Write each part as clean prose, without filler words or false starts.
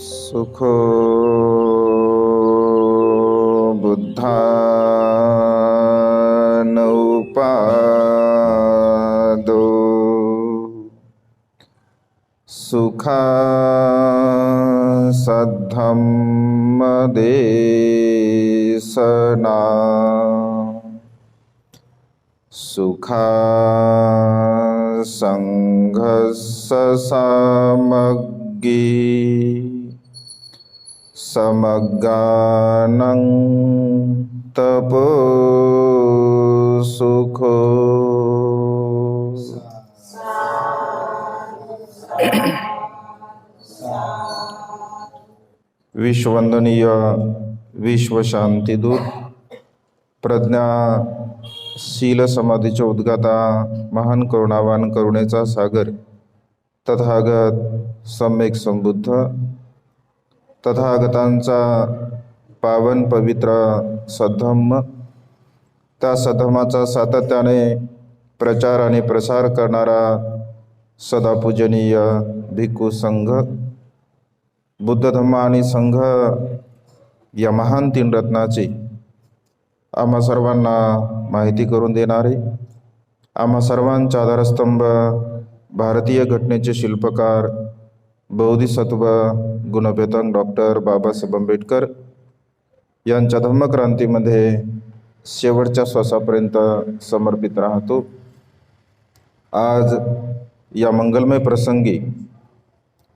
सुखो बुद्धानौपादो सुखा सद्धम्मदेशना सुखा संघस्समग्गी समगानं तपो सुखो। विश्ववंदनीय विश्वशांतिदूत प्रज्ञाशील समाधीचे उद्गाता महान करुणावान करुणेचा सागर तथागत सम्यक संबुद्ध तथागतांचा पावन पवित्र सद्धम्म, त्या सद्धम्माचा सातत्याने प्रचार आणि प्रसार करणारा सदापूजनीय भिक्खू संघ, बुद्ध धम्म आणि संघ या महान तीन रत्नाची आम्हा सर्वांना माहिती करून देणारे, आम्हा सर्वांचा आधारस्तंभ भारतीय घटनेचे शिल्पकार बोधिसत्व गुणपेतंग डॉक्टर बाबासाहेब आंबेडकर यांच्या धम्मक्रांतीमध्ये शेवटच्या श्वासापर्यंत समर्पित राहतो। आज या मंगलमय प्रसंगी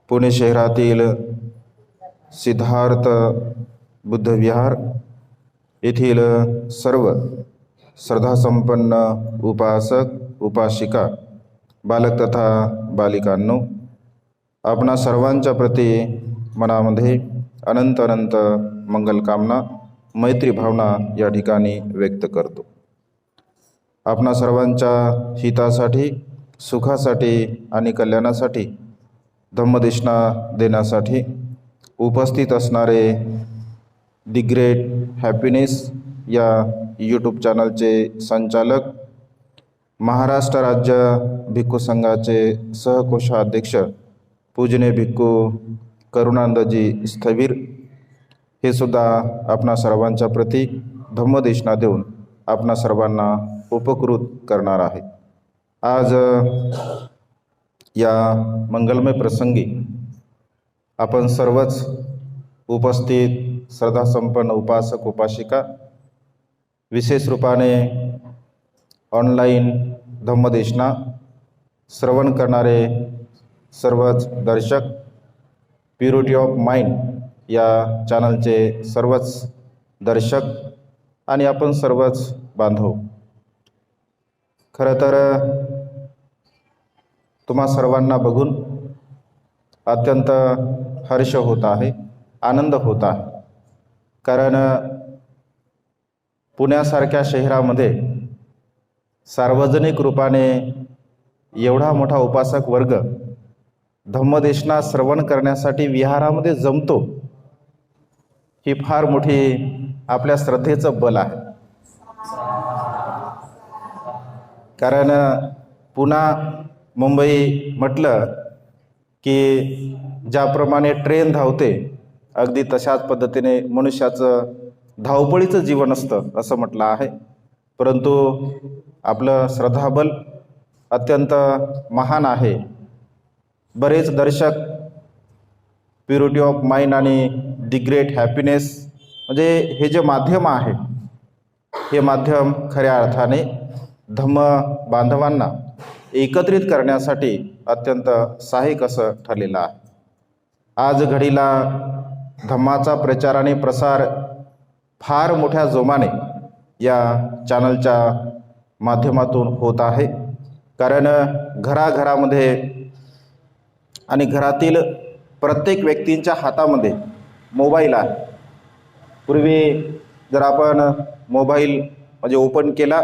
पुणे शहरातील सिद्धार्थ बुद्ध विहार येथील सर्व श्रद्धासंपन्न उपासक उपासिका बालक तथा बालिकांनो, आपणा सर्वांच्या प्रती मनामध्ये अनंत अनंत मंगलकामना मैत्री भावना या ठिकाणी व्यक्त करतो। आपणा सर्वांच्या हितासाठी सुखासाठी आणि कल्याणासाठी धम्मदेशना देण्यासाठी उपस्थित असणारे दी ग्रेट हॅपीनेस या यूट्यूब चॅनलचे संचालक, महाराष्ट्र राज्य भिक्खू संघाचे सहकोषाध्यक्ष पूजनीय भिक्खू करुणानंदजी स्थविर हे सुद्धा आपणा सर्वांच्या प्रती धम्मदेशना देऊन आपणा सर्वांना उपकृत करणार आहे। आज या मंगलमय प्रसंगी आपण सर्वच उपस्थित श्रद्धासंपन्न उपासक उपासिका, विशेष रूपाने ऑनलाईन धम्मदेशना श्रवण करणारे सर्वच दर्शक, प्युरिटी ऑफ माइंड या चॅनलचे सर्वच दर्शक आणि आपण सर्वच बांधव, खरं तर तुम्हा सर्वांना बघून अत्यंत हर्ष होत आहे, आनंद होत आहे। कारण पुण्यासारख्या शहरामध्ये सार्वजनिक रूपाने एवढा मोठा उपासक वर्ग धम्मदेशना श्रवण करण्यासाठी विहारामध्ये जमतो, ही फार मोठी आपल्या श्रद्धेचं बल आहे। कारण पुन्हा मुंबई म्हटलं की ज्याप्रमाणे ट्रेन धावते अगदी तशाच पद्धतीने मनुष्याचं धावपळीचं जीवन असतं असं म्हटलं आहे। परंतु आपलं श्रद्धाबल अत्यंत महान आहे। बरेच दर्शक प्युरिटी ऑफ माइंड आणि दी ग्रेट हॅपीनेस म्हणजे हे जे माध्यम आहे, हे माध्यम खऱ्या अर्थाने धम्म बांधवांना एकत्रित करण्यासाठी अत्यंत सहाय्यक असं ठरलेलं आहे। आज घडीला धम्माचा प्रचार आणि प्रसार फार मोठ्या जोमाने या चॅनलच्या माध्यमातून होत आहे। कारण घराघरामध्ये आणि घरातील प्रत्येक व्यक्तींच्या हातामध्ये मोबाईल आहे। पूर्वी जर आपण मोबाईल म्हणजे ओपन केला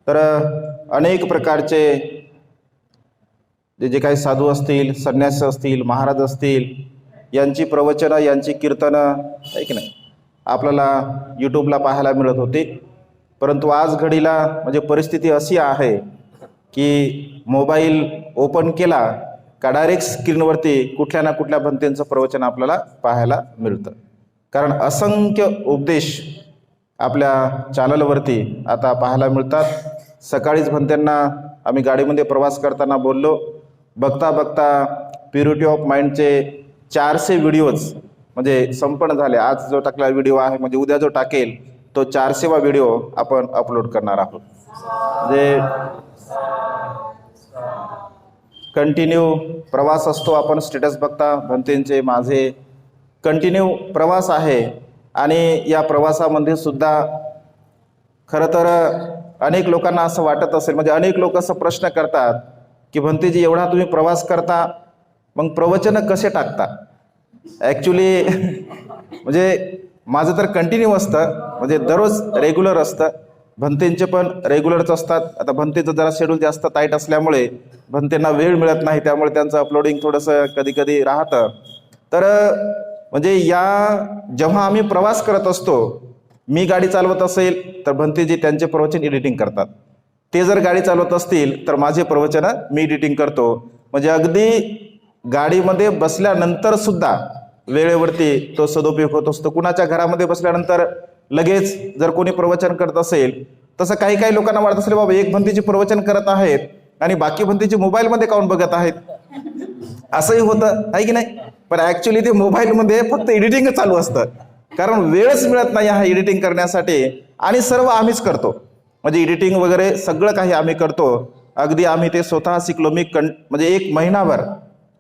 तर अनेक प्रकारचे जे काही साधू असतील, संन्यासी असतील, महाराज असतील, यांची प्रवचनं, यांची कीर्तनं आहे की नाही आपल्याला यूट्यूबला पाहायला मिळत होती। परंतु आज घडीला म्हणजे परिस्थिती अशी आहे की मोबाईल ओपन केला का डायरेक्ट स्क्रीनवरती कुठल्या ना कुठल्या भंतेंचं प्रवचन आपल्याला पाहायला मिळतं. कारण असंख्य उपदेश आपल्या चॅनलवरती आता पाहायला मिळतात. सकाळीच भंत्यांना आम्ही गाडीमध्ये प्रवास करताना बोललो, बघता बघता प्युरिटी ऑफ माइंडचे 400 व्हिडिओज म्हणजे संपन्न झाले. आज जो टाकलेला व्हिडिओ आहे म्हणजे उद्या जो टाकेल तो 400वा व्हिडिओ आपण अपलोड करणार आहोत. म्हणजे कंटिन्यू प्रवास असतो. आपण स्टेटस बघता भंतेंचे माझे कंटिन्यू प्रवास आहे. आणि या प्रवासामध्ये सुद्धा खरं तर अनेक लोकांना असं वाटत असेल, म्हणजे अनेक लोक असं प्रश्न करतात की भंतेजी एवढा तुम्ही प्रवास करता मग प्रवचन कसे टाकता. ॲक्च्युली म्हणजे माझं तर कंटिन्यू असतं, म्हणजे दररोज रेग्युलर असतं. भंतेंचे पण रेग्युलरच असतात. आता भंतेचं जरा शेड्यूल जास्त टाईट असल्यामुळे भंतेंना वेळ मिळत नाही, त्यामुळे त्यांचं अपलोडिंग थोडंसं कधी कधी राहतं. तर म्हणजे जेव्हा आम्ही प्रवास करत असतो, मी गाडी चालवत असेल तर भंतेजी त्यांचे प्रवचन एडिटिंग करतात. ते जर गाडी चालवत असतील तर माझे प्रवचन मी एडिटिंग करतो. म्हणजे अगदी गाडीमध्ये बसल्यानंतर सुद्धा वेळेवरती तो सदुपयोग होत असतो. कुणाच्या घरामध्ये बसल्यानंतर लगेच जर कोणी प्रवचन करत असेल, तसं काही काही लोकांना वाटत असेल बाबा एक भंतेची प्रवचन करत आहेत आणि बाकी भंतेची मोबाईलमध्ये काऊन बघत आहेत, असंही होतं आहे की नाही. पण ॲक्च्युली ते मोबाईलमध्ये फक्त एडिटिंग चालू असतं, कारण वेळच मिळत नाही हा एडिटिंग करण्यासाठी. आणि सर्व आम्हीच करतो, म्हणजे एडिटिंग वगैरे सगळं काही आम्ही करतो. अगदी आम्ही ते स्वतः शिकलो. मी म्हणजे 1 महिनाभर,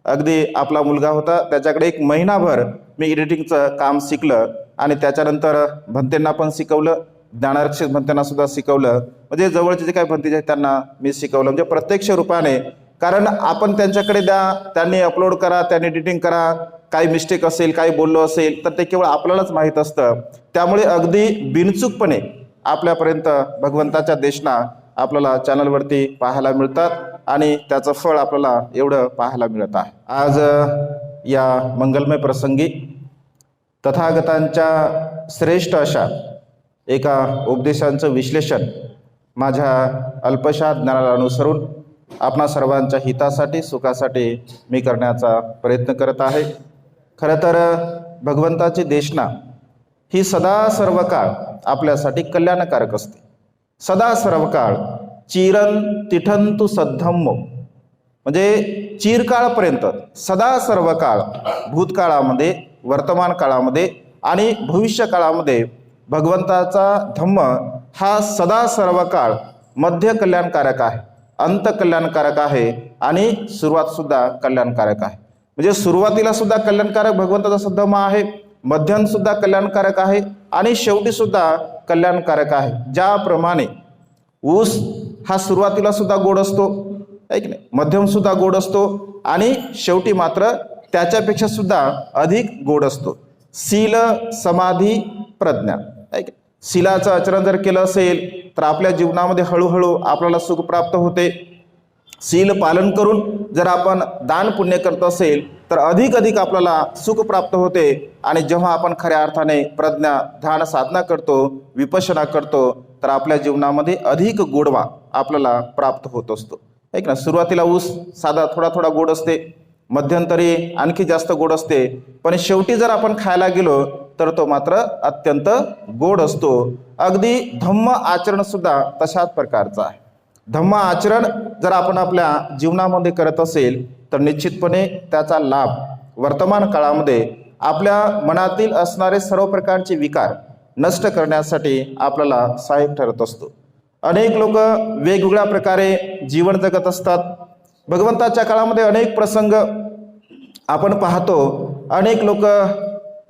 अगदी आपला मुलगा होता त्याच्याकडे 1 महिनाभर मी एडिटिंगचं काम शिकलं. आणि त्याच्यानंतर भंतेंना पण शिकवलं, ज्ञानारक्षित भंतेंना सुद्धा शिकवलं. म्हणजे जवळचे जे काही भंते आहेत त्यांना मी शिकवलं, म्हणजे प्रत्यक्ष रूपाने. कारण आपण त्यांच्याकडे द्या, त्यांनी अपलोड करा, त्यांनी एडिटिंग करा, काही मिस्टेक असेल, काही बोललो असेल तर ते केवळ आपल्यालाच माहीत असतं. त्यामुळे अगदी बिनचूकपणे आपल्यापर्यंत भगवंताच्या देशना आपल्याला चॅनलवरती पाहायला मिळतात आणि त्याचं फळ आपल्याला एवढं पाहायला मिळत आहे. आज या मंगलमय प्रसंगी तथागतांच्या श्रेष्ठ अशा एका उपदेशांचं विश्लेषण माझ्या अल्पशा ज्ञानाला अनुसरून आपणा सर्वांच्या हितासाठी सुखासाठी मी करण्याचा प्रयत्न करत आहे. खरं तर भगवंताची देशना ही सदा सर्व काळ आपल्यासाठी कल्याणकारक असते. सदा सर्व काळ चिरं तिठंतु सद्धम्मो, म्हणजे चिरकाळपर्यंत सदा सर्व काळ भूतकाळामध्ये, वर्तमान काळामध्ये आणि भविष्य काळामध्ये भगवंताचा धम्म हा सदा सर्व काळ मध्य कल्याणकारक आहे, अंत कल्याणकारक आहे आणि सुरुवात सुद्धा कल्याणकारक आहे. म्हणजे सुरुवातीला सुद्धा कल्याणकारक भगवंताचा सद्धम्म आहे, मध्यम सुद्धा कल्याणकारक आहे आणि शेवटी सुद्धा कल्याणकारक आहे. ज्याप्रमाणे ऊस हा सुरुवातीला सुद्धा गोड असतो आहे की नाही, मध्यम सुद्धा गोड असतो आणि शेवटी मात्र त्याच्यापेक्षा सुद्धा अधिक गोड असतो. शील समाधी प्रज्ञा आहे की, शीलाचं आचरण जर केलं असेल तर आपल्या जीवनामध्ये हळूहळू आपल्याला सुख प्राप्त होते. शील पालन करून जर आपण दान पुण्य करत असेल तर अधिक अधिक आपल्याला सुख प्राप्त होते. आणि जेव्हा आपण खऱ्या अर्थाने प्रज्ञा ध्यान साधना करतो, विपश्यना करतो तर आपल्या जीवनामध्ये अधिक गोडवा आपल्याला प्राप्त होत असतो. ऐक ना, सुरुवातीला ऊस साधा थोडा थोडा गोड असते, मध्यंतरी आणखी जास्त गोड असते, पण शेवटी जर आपण खायला गेलो तर तो मात्र अत्यंत गोड असतो. अगदी धम्म आचरण सुद्धा तशाच प्रकारचं आहे. धम्म आचरण जर आपण आपल्या जीवनामध्ये करत असेल तर निश्चितपणे त्याचा लाभ वर्तमान काळामध्ये आपल्या मनातील असणारे सर्व प्रकारचे विकार नष्ट करण्यासाठी आपल्याला सहाय्यक ठरत असतो. अनेक लोक वेगवेगळ्या प्रकारे जीवन जगत असतात. भगवंताच्या काळामध्ये अनेक प्रसंग आपण पाहतो. अनेक लोक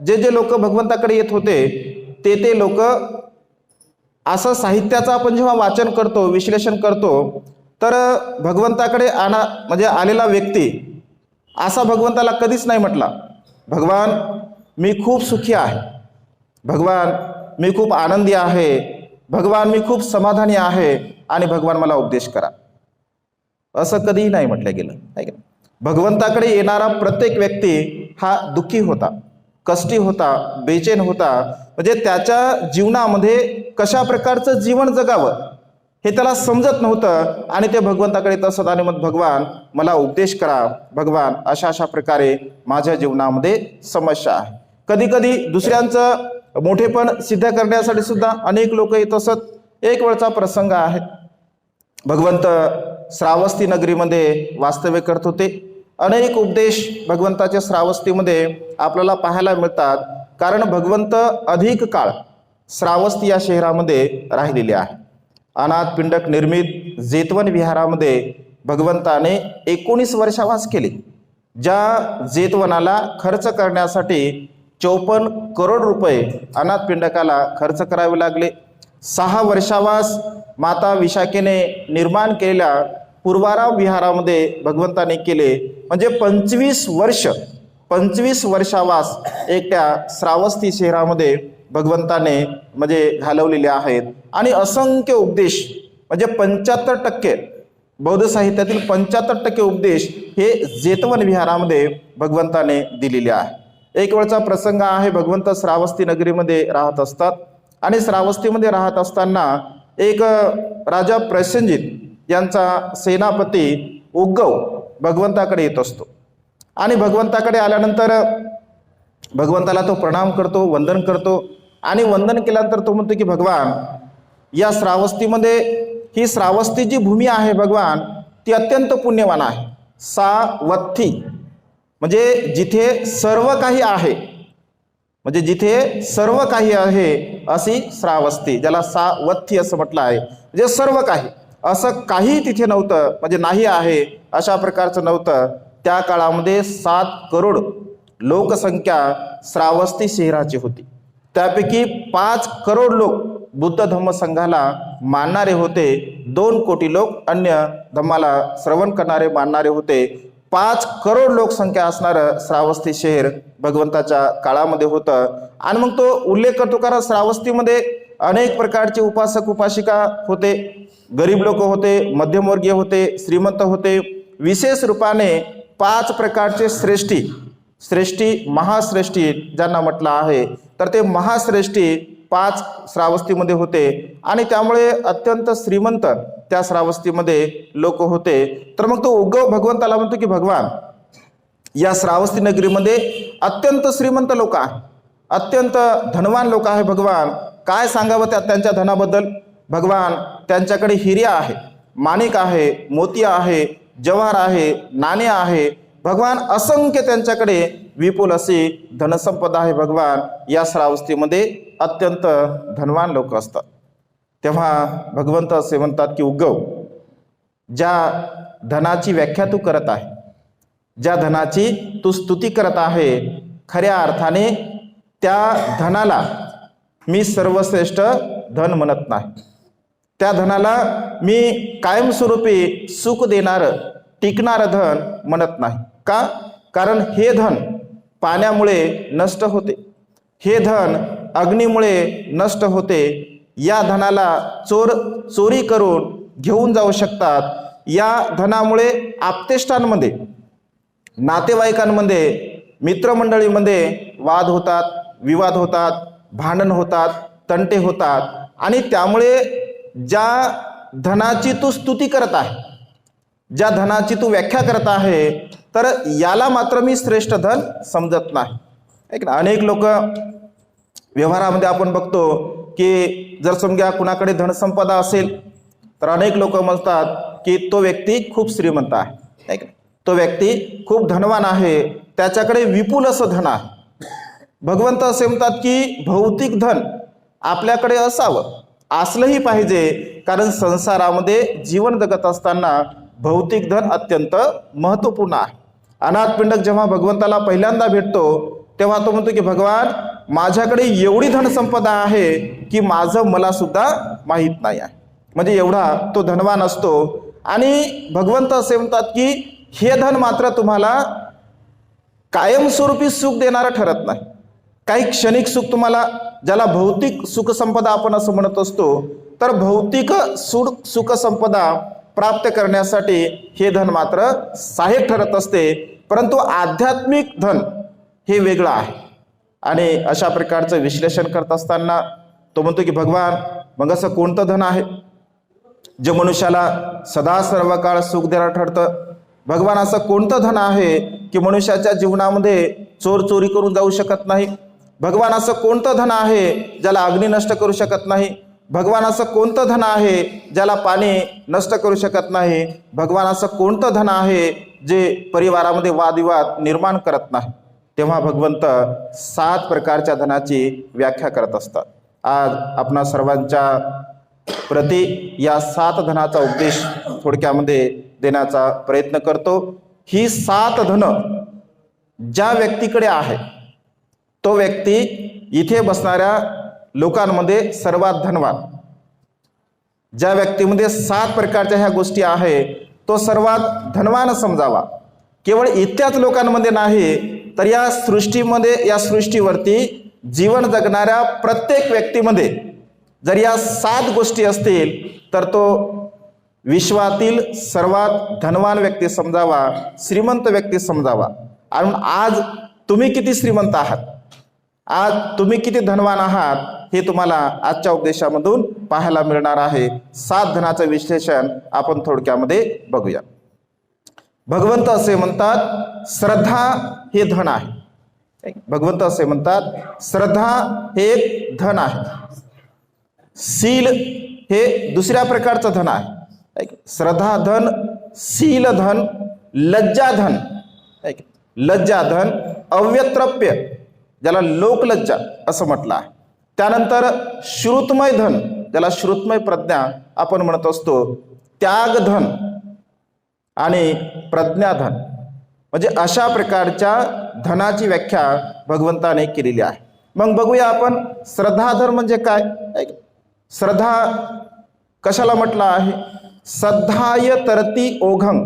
जे लोक भगवंताकडे येत होते ते लोक असं साहित्याचं आपण जेव्हा वाचन करतो, विश्लेषण करतो तर भगवंताकडे म्हणजे आलेला व्यक्ती असा भगवंताला कधीच नाही म्हटला, भगवान मी खूप सुखी आहे, भगवान मी खूप आनंदी आहे, भगवान मी खूप समाधानी आहे आणि भगवान मला उपदेश करा, असं कधीही नाही म्हटलं गेलं आहे का. भगवंताकडे येणारा प्रत्येक व्यक्ती हा दुःखी होता, कष्टी होता, बेचैन होता. म्हणजे त्याच्या जीवनामध्ये कशा प्रकारचं जीवन जगावं हे त्याला समजत नव्हतं आणि ते भगवंताकडे तसंच आणि मग भगवान मला उपदेश करा, भगवान अशा अशा प्रकारे माझ्या जीवनामध्ये समस्या आहे. कधी कधी दुसऱ्यांचं मोठेपण सिद्ध करण्यासाठी सुद्धा अनेक लोक येत असत. एक वेळचा प्रसंग आहे. भगवंत श्रावस्ती नगरीमध्ये वास्तव्य करत होते. अनेक उपदेश भगवंताच्या श्रावस्तीमध्ये आपल्याला पाहायला मिळतात, कारण भगवंत अधिक काळ श्रावस्ती या शहरामध्ये राहिलेले आहे. अनाथ पिंडक निर्मित जेतवन विहारामध्ये भगवंताने 19 वर्षावास केले. ज्या जेतवनाला खर्च करण्यासाठी 54 करोड रुपये अनाथ पिंडकाला खर्च करावे लागले. 6 वर्षावास माता विशाखेने निर्माण केलेल्या पूर्वाराम विहारामध्ये भगवंताने केले. म्हणजे 25 वर्षावास एकट्या श्रावस्ती शहरामध्ये भगवंताने म्हणजे घालवलेले आहेत. आणि असंख्य उपदेश म्हणजे 75% बौद्ध साहित्यातील 75% उपदेश हे जेतवन विहारामध्ये भगवंताने दिलेले आहे. एक वेळचा प्रसंग आहे. भगवंत श्रावस्ती नगरीमध्ये राहत असतात आणि श्रावस्तीमध्ये राहत असताना एक राजा प्रसेनजित यांचा सेनापती उग्गव भगवंताकडे येत असतो आणि भगवंताकडे आल्यानंतर भगवंताला तो प्रणाम करतो, वंदन करतो आणि वंदन केल्यानंतर तो म्हणतो की भगवान, या श्रावस्तीमध्ये ही श्रावस्ती जी भूमी आहे भगवान, ती अत्यंत पुण्यवान आहे. सावत्थी म्हणजे जिथे सर्व काही आहे, म्हणजे जिथे सर्व काही आहे अशी श्रावस्ती, ज्याला सावत्थी असं म्हटलं आहे. म्हणजे सर्व काही, असं काही तिथे नव्हतं, म्हणजे नाही आहे अशा प्रकारचं नव्हतं. त्या काळामध्ये 7 करोड लोकसंख्या श्रावस्ती शहराची होती. त्यापैकी 5 करोड लोक बुद्ध धम्म संघाला मानणारे होते. 2 कोटी लोक अन्य धम्माला श्रवण करणारे मानणारे होते. 5 करोड लोकसंख्या असणारं श्रावस्ती शहर भगवंताच्या काळामध्ये होतं. आणि मग तो उल्लेख करतो, कारण श्रावस्तीमध्ये अनेक प्रकारचे उपासक उपासिका होते. गरीब लोक होते, मध्यमवर्गीय होते, श्रीमंत होते. विशेष रूपाने 5 प्रकारचे श्रेष्ठी महाश्रेष्ठी ज्यांना म्हटलं आहे, तर ते महाश्रेष्ठी 5 श्रावस्तीमध्ये होते आणि त्यामुळे अत्यंत श्रीमंत त्या श्रावस्तीमध्ये लोक होते. तर मग तो उग्गव भगवंताला म्हणतो की भगवान, या श्रावस्ती नगरीमध्ये अत्यंत श्रीमंत लोक आहे, अत्यंत धनवान लोक आहे. भगवान काय सांगावं त्यांच्या धनाबद्दल. भगवान त्यांच्याकडे हिरे आहे, माणिक आहे, मोती आहे, जवाहर आहे, नाणे आहे. भगवान असंख्य त्यांच्याकडे विपुल अशी धनसंपदा आहे. भगवान या श्रावस्तीमध्ये अत्यंत धनवान लोक असतात. तेव्हा भगवंत असे म्हणतात की उग्गव, ज्या धनाची व्याख्या तू करत आहे, ज्या धनाची तू स्तुती करत आहे, खऱ्या अर्थाने त्या धनाला मी सर्वश्रेष्ठ धन म्हणत नाही. त्या धनाला मी कायमस्वरूपी सुख देणारं टिकणारं धन म्हणत नाही. का? कारण हे धन पाण्यामुळे नष्ट होते, हे धन अग्नीमुळे नष्ट होते. या धनाला चोरी करून घेऊन जाऊ शकतात. या धनामुळे आप्तेष्टांमध्ये, नातेवाईकांमध्ये, मित्रमंडळीमध्ये वाद होतात, विवाद होतात, भांडण होतात, तंटे होतात. आणि त्यामुळे ज्या धनाची तू स्तुती करत आहे, ज्या धनाची तू व्याख्या करत आहे, तर याला मात्र मी श्रेष्ठ धन समजत नाही. ऐक ना, अनेक लोक व्यवहारामध्ये आपण बघतो की जर समजा कुणाकडे धनसंपदा असेल तर अनेक लोक म्हणतात की तो व्यक्ती खूप श्रीमंत आहे, ऐक ना, तो व्यक्ती खूप धनवान आहे, त्याच्याकडे विपुल असं धन आहे. भगवंत असे म्हणतात की भौतिक धन आपल्याकडे असावं, असलंही पाहिजे, कारण संसारामध्ये जीवन जगत असताना भौतिक धन अत्यंत महत्त्वपूर्ण आहे. अनाथ पिंडक जेव्हा भगवंताला पहिल्यांदा भेटतो तेव्हा तो म्हणतो की भगवान, माझ्याकडे एवढी धनसंपदा आहे की माझं मला सुद्धा माहीत नाही आहे. म्हणजे एवढा तो धनवान असतो. आणि भगवंत असे म्हणतात की हे धन मात्र तुम्हाला कायमस्वरूपी सुख देणारं ठरत नाही. काही क्षणिक सुख तुम्हाला, ज्याला भौतिक सुखसंपदा आपण असं म्हणत असतो, तर भौतिक सुखसंपदा प्राप्त करण्यासाठी हे धन मात्र सहाय्यक ठरत असते, परंतु आध्यात्मिक धन हे वेगळं आहे. आणि अशा प्रकारचं विश्लेषण करत असताना तो म्हणतो की भगवान, मग असं कोणतं धन आहे? जे मनुष्याला सदा सर्व काळ सुख देणारं ठरतं. भगवान असं कोणतं धन आहे की मनुष्याच्या जीवनामध्ये चोर चोरी करून जाऊ शकत नाही? भगवान असं कोणतं धन आहे ज्याला अग्नी नष्ट करू शकत नाही? भगवान असं कोणतं धन आहे ज्याला पाणी नष्ट करू शकत नाही? भगवान असं कोणतं धन आहे जे परिवारामध्ये वादविवाद निर्माण करत नाही? तेव्हा भगवंत 7 प्रकारच्या धनाची व्याख्या करत असतात. आज आपणा सर्वांच्या प्रति या 7 धनाचा उपदेश थोडक्यामध्ये देण्याचा प्रयत्न करतो. ही 7 धन ज्या व्यक्तीकडे आहे तो व्यक्ती इथे बसणाऱ्या लोकांमध्ये सर्वात धनवान. ज्या व्यक्तीमध्ये 7 प्रकारच्या ह्या गोष्टी आहे तो सर्वात धनवान समजावा. केवळ इतक्याच लोकांमध्ये नाही तर या सृष्टीमध्ये, या सृष्टीवरती जीवन जगणाऱ्या प्रत्येक व्यक्तीमध्ये जर या 7 गोष्टी असतील तर तो विश्वातील सर्वात धनवान व्यक्ती समजावा, श्रीमंत व्यक्ती समजावा. आणि आज तुम्ही किती श्रीमंत आहात, आज तुम्ही किती धनवान आहात हे तुम्हाला आजच्या उपदेशामधून पाहायला मिळणार आहे. 7 धनाचं विश्लेषण आपण थोडक्यामध्ये बघूया. भगवंत असे म्हणतात श्रद्धा हे धन आहे. भगवंत असे म्हणतात श्रद्धा हे एक धन आहे. शील हे दुसऱ्या प्रकारचं धन आहे. श्रद्धा धन, शील धन, लज्जा धन. लज्जा धन, अव्यत्रप्य ज्याला लोकलज्जा असं म्हटलं आहे. त्यानंतर श्रुतमय धन ज्याला श्रुतमय प्रज्ञा आपण म्हणत असतो. त्याग धन आणि प्रज्ञाधन. म्हणजे अशा प्रकारच्या धनाची व्याख्या भगवंताने केलेली आहे. मग बघूया आपण श्रद्धाधन म्हणजे काय. श्रद्धा कशाला म्हटलं आहे? सद्धाय तरती ओघं.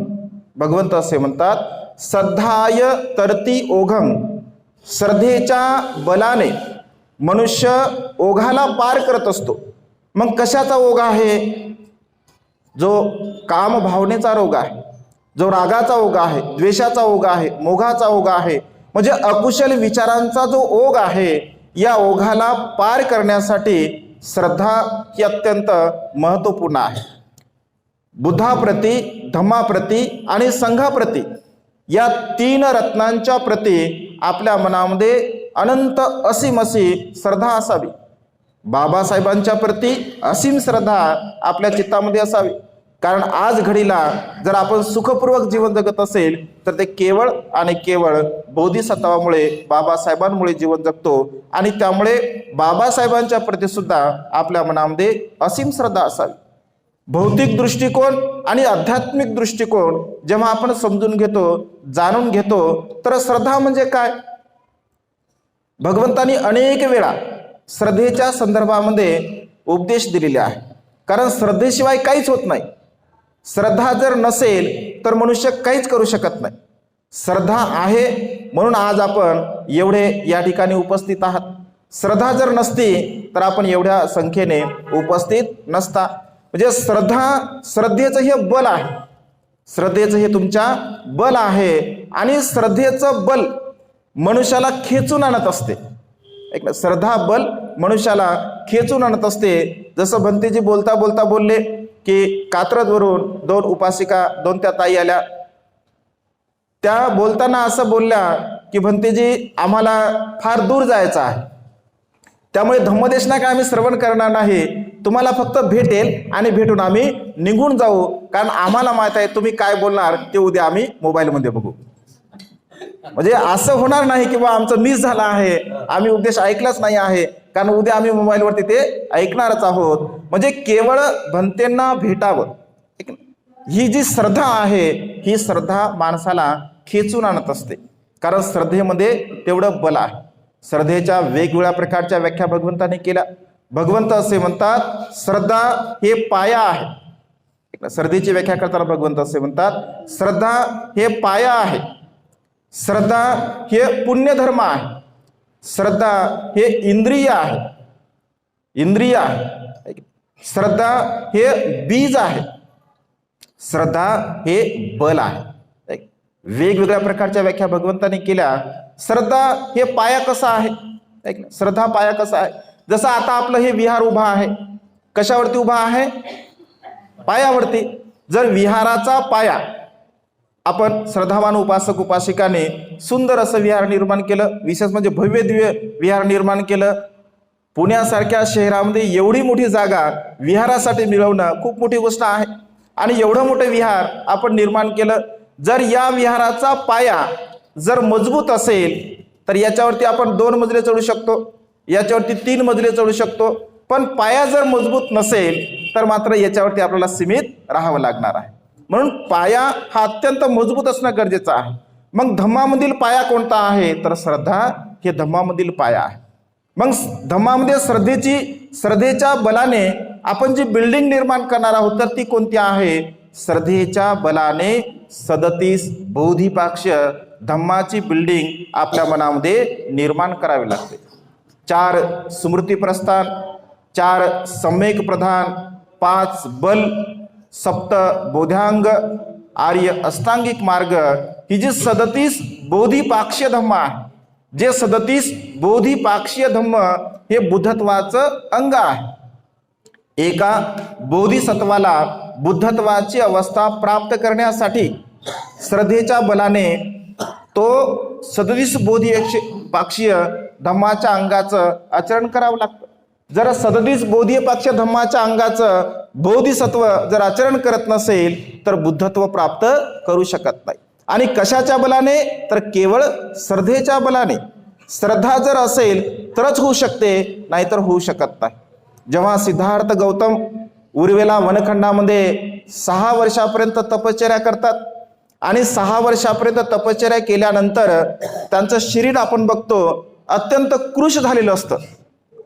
भगवंत असे म्हणतात सद्धाय तरती ओघं. श्रद्धेच्या बलाने मनुष्य ओघाला पार करत असतो. मग कशाचा ओघ आहे? जो काम भावनेचा रोग आहे, जो रागाचा ओघ आहे, द्वेषाचा ओघ आहे, मोहाचा ओघ आहे. म्हणजे अकुशल विचारांचा जो ओघ आहे या ओघाला पार करण्यासाठी श्रद्धा ही अत्यंत महत्त्वपूर्ण आहे. बुद्धाप्रती, धम्माप्रती आणि संघाप्रती या 3 रत्नांच्या प्रती आपल्या मनामध्ये अनंत असीम अशी श्रद्धा असावी. बाबासाहेबांच्या प्रती असीम श्रद्धा आपल्या चित्तामध्ये असावी. कारण आज घडीला जर आपण सुखपूर्वक जीवन जगत असेल तर ते केवळ आणि केवळ बोधिसत्वामुळे, बाबासाहेबांमुळे जीवन जगतो. आणि त्यामुळे बाबासाहेबांच्या प्रती सुद्धा आपल्या मनामध्ये असीम श्रद्धा असावी. भौतिक दृष्टिकोन आणि आध्यात्मिक दृष्टिकोन जेव्हा आपण समजून घेतो, जाणून घेतो तर श्रद्धा म्हणजे काय. भगवंतांनी अनेक वेळा श्रद्धेच्या संदर्भामध्ये उपदेश दिलेले आहे. कारण श्रद्धेशिवाय काहीच होत नाही. श्रद्धा जर नसेल तर मनुष्य काहीच करू शकत नाही. श्रद्धा आहे म्हणून आज आपण एवढे या ठिकाणी उपस्थित आहात. श्रद्धा जर नसती तर आपण एवढ्या संख्येने उपस्थित नसता. म्हणजे श्रद्धेचं हे बल आहे. श्रद्धेचं हे तुमच्या बल आहे. आणि श्रद्धेचं बल मनुष्याला खेचून आणत असते. श्रद्धा बल मनुष्याला खेचून आणत असते. जसं भंतेजी बोलता बोलता बोलले की कात्रजवरून 2 उपासिका, 2 त्या ताई आल्या. त्या बोलताना असं बोलल्या की भंतेजी आम्हाला फार दूर जायचं आहे, त्यामुळे धम्मदेशना काय आम्ही श्रवण करणार नाही, तुम्हाला फक्त भेटेल आणि भेटून आम्ही निघून जाऊ. कारण आम्हाला माहित आहे तुम्ही काय बोलणार ते उद्या आम्ही मोबाईलमध्ये बघू. म्हणजे असं होणार नाही की बा आमचं मिस झालं आहे, आम्ही उपदेश ऐकलाच नाही आहे, कारण उद्या आम्ही मोबाईलवरती ते ऐकणारच आहोत. म्हणजे केवळ भंतेंना भेटावं ही जी श्रद्धा आहे ही श्रद्धा माणसाला खेचून आणत असते. कारण श्रद्धेमध्ये तेवढं बल आहे. श्रद्धेच्या वेगवेगळ्या प्रकारच्या व्याख्या भगवंताने केल्या. भगवंत असे म्हणतात श्रद्धा हे पाया आहे. श्रद्धेची व्याख्या करताना भगवंत असे म्हणतात श्रद्धा हे पाया आहे. श्रद्धा हे पुण्यधर्म आहे. श्रद्धा हे इंद्रिय आहे. इंद्रिय आहे. श्रद्धा हे बीज आहे. श्रद्धा हे बल आहे. वेगवेगळ्या प्रकारच्या व्याख्या भगवंताने केल्या. श्रद्धा हे पाया कसा आहे. श्रद्धा पाया कसा आहे. जसं आता आपलं हे विहार उभा आहे, कशावरती उभा आहे. पायावरती. जर विहाराचा पाया आपण श्रद्धावान उपासक उपासिकाने सुंदर असं विहार निर्माण केलं, विशेष म्हणजे भव्य दिव्य विहार निर्माण केलं. पुण्यासारख्या शहरामध्ये एवढी मोठी जागा विहारासाठी मिळवणं खूप मोठी गोष्ट आहे. आणि एवढं मोठं विहार आपण निर्माण केलं. जर या विहाराचा पाया जर मजबूत असेल तर याच्यावरती आपण 2 मजले चढू शकतो, याच्यावरती 3 मजले चढू शकतो. पण पाया जर मजबूत नसेल तर मात्र याच्यावरती आपल्याला सीमित राहावं लागणार आहे. म्हणून पाया हा अत्यंत मजबूत असणं गरजेचं आहे. मग धम्मामधील पाया कोणता आहे तर श्रद्धा हे धम्मामधील पाया आहे. मग धम्मामध्ये श्रद्धेच्या बलाने आपण जी बिल्डिंग निर्माण करणार आहोत तर ती कोणती आहे? श्रद्धेच्या बलाने 37 बोधिपाक्ष धम्माची बिल्डिंग आपल्या मनामध्ये निर्माण करावी लागते. 4 स्मृती प्रस्थान, 4 सम्यक प्रधान, 5 बल, 7 बोधांग, आर्य अष्टांगिक मार्ग, ही जी 37 बोधिपाक्षीय धम्म आहे. जे 37 बोधिपाक्षीय धम्म हे बुद्धत्वाचं अंग आहे. एका बोधिसत्वाला बुद्धत्वाची अवस्था प्राप्त करण्यासाठी श्रद्धेच्या बलाने तो 37 बोधिपाक्षीय धम्माच्या अंगाचं आचरण करावं लागतं. जर 37 बोधिपाक्षीय धम्माच्या अंगाचं बोधिसत्व जर आचरण करत नसेल तर बुद्धत्व प्राप्त करू शकत नाही. आणि कशाच्या बलाने तर केवळ श्रद्धेच्या बलाने. श्रद्धा जर असेल तरच होऊ शकते, नाहीतर होऊ शकत नाही. जेव्हा सिद्धार्थ गौतम उर्वेला वनखंडामध्ये 6 वर्षापर्यंत तपश्चर्या करतात आणि 6 वर्षापर्यंत तपश्चर्या केल्यानंतर त्यांचं शरीर आपण बघतो अत्यंत कृश झालेलं असतं.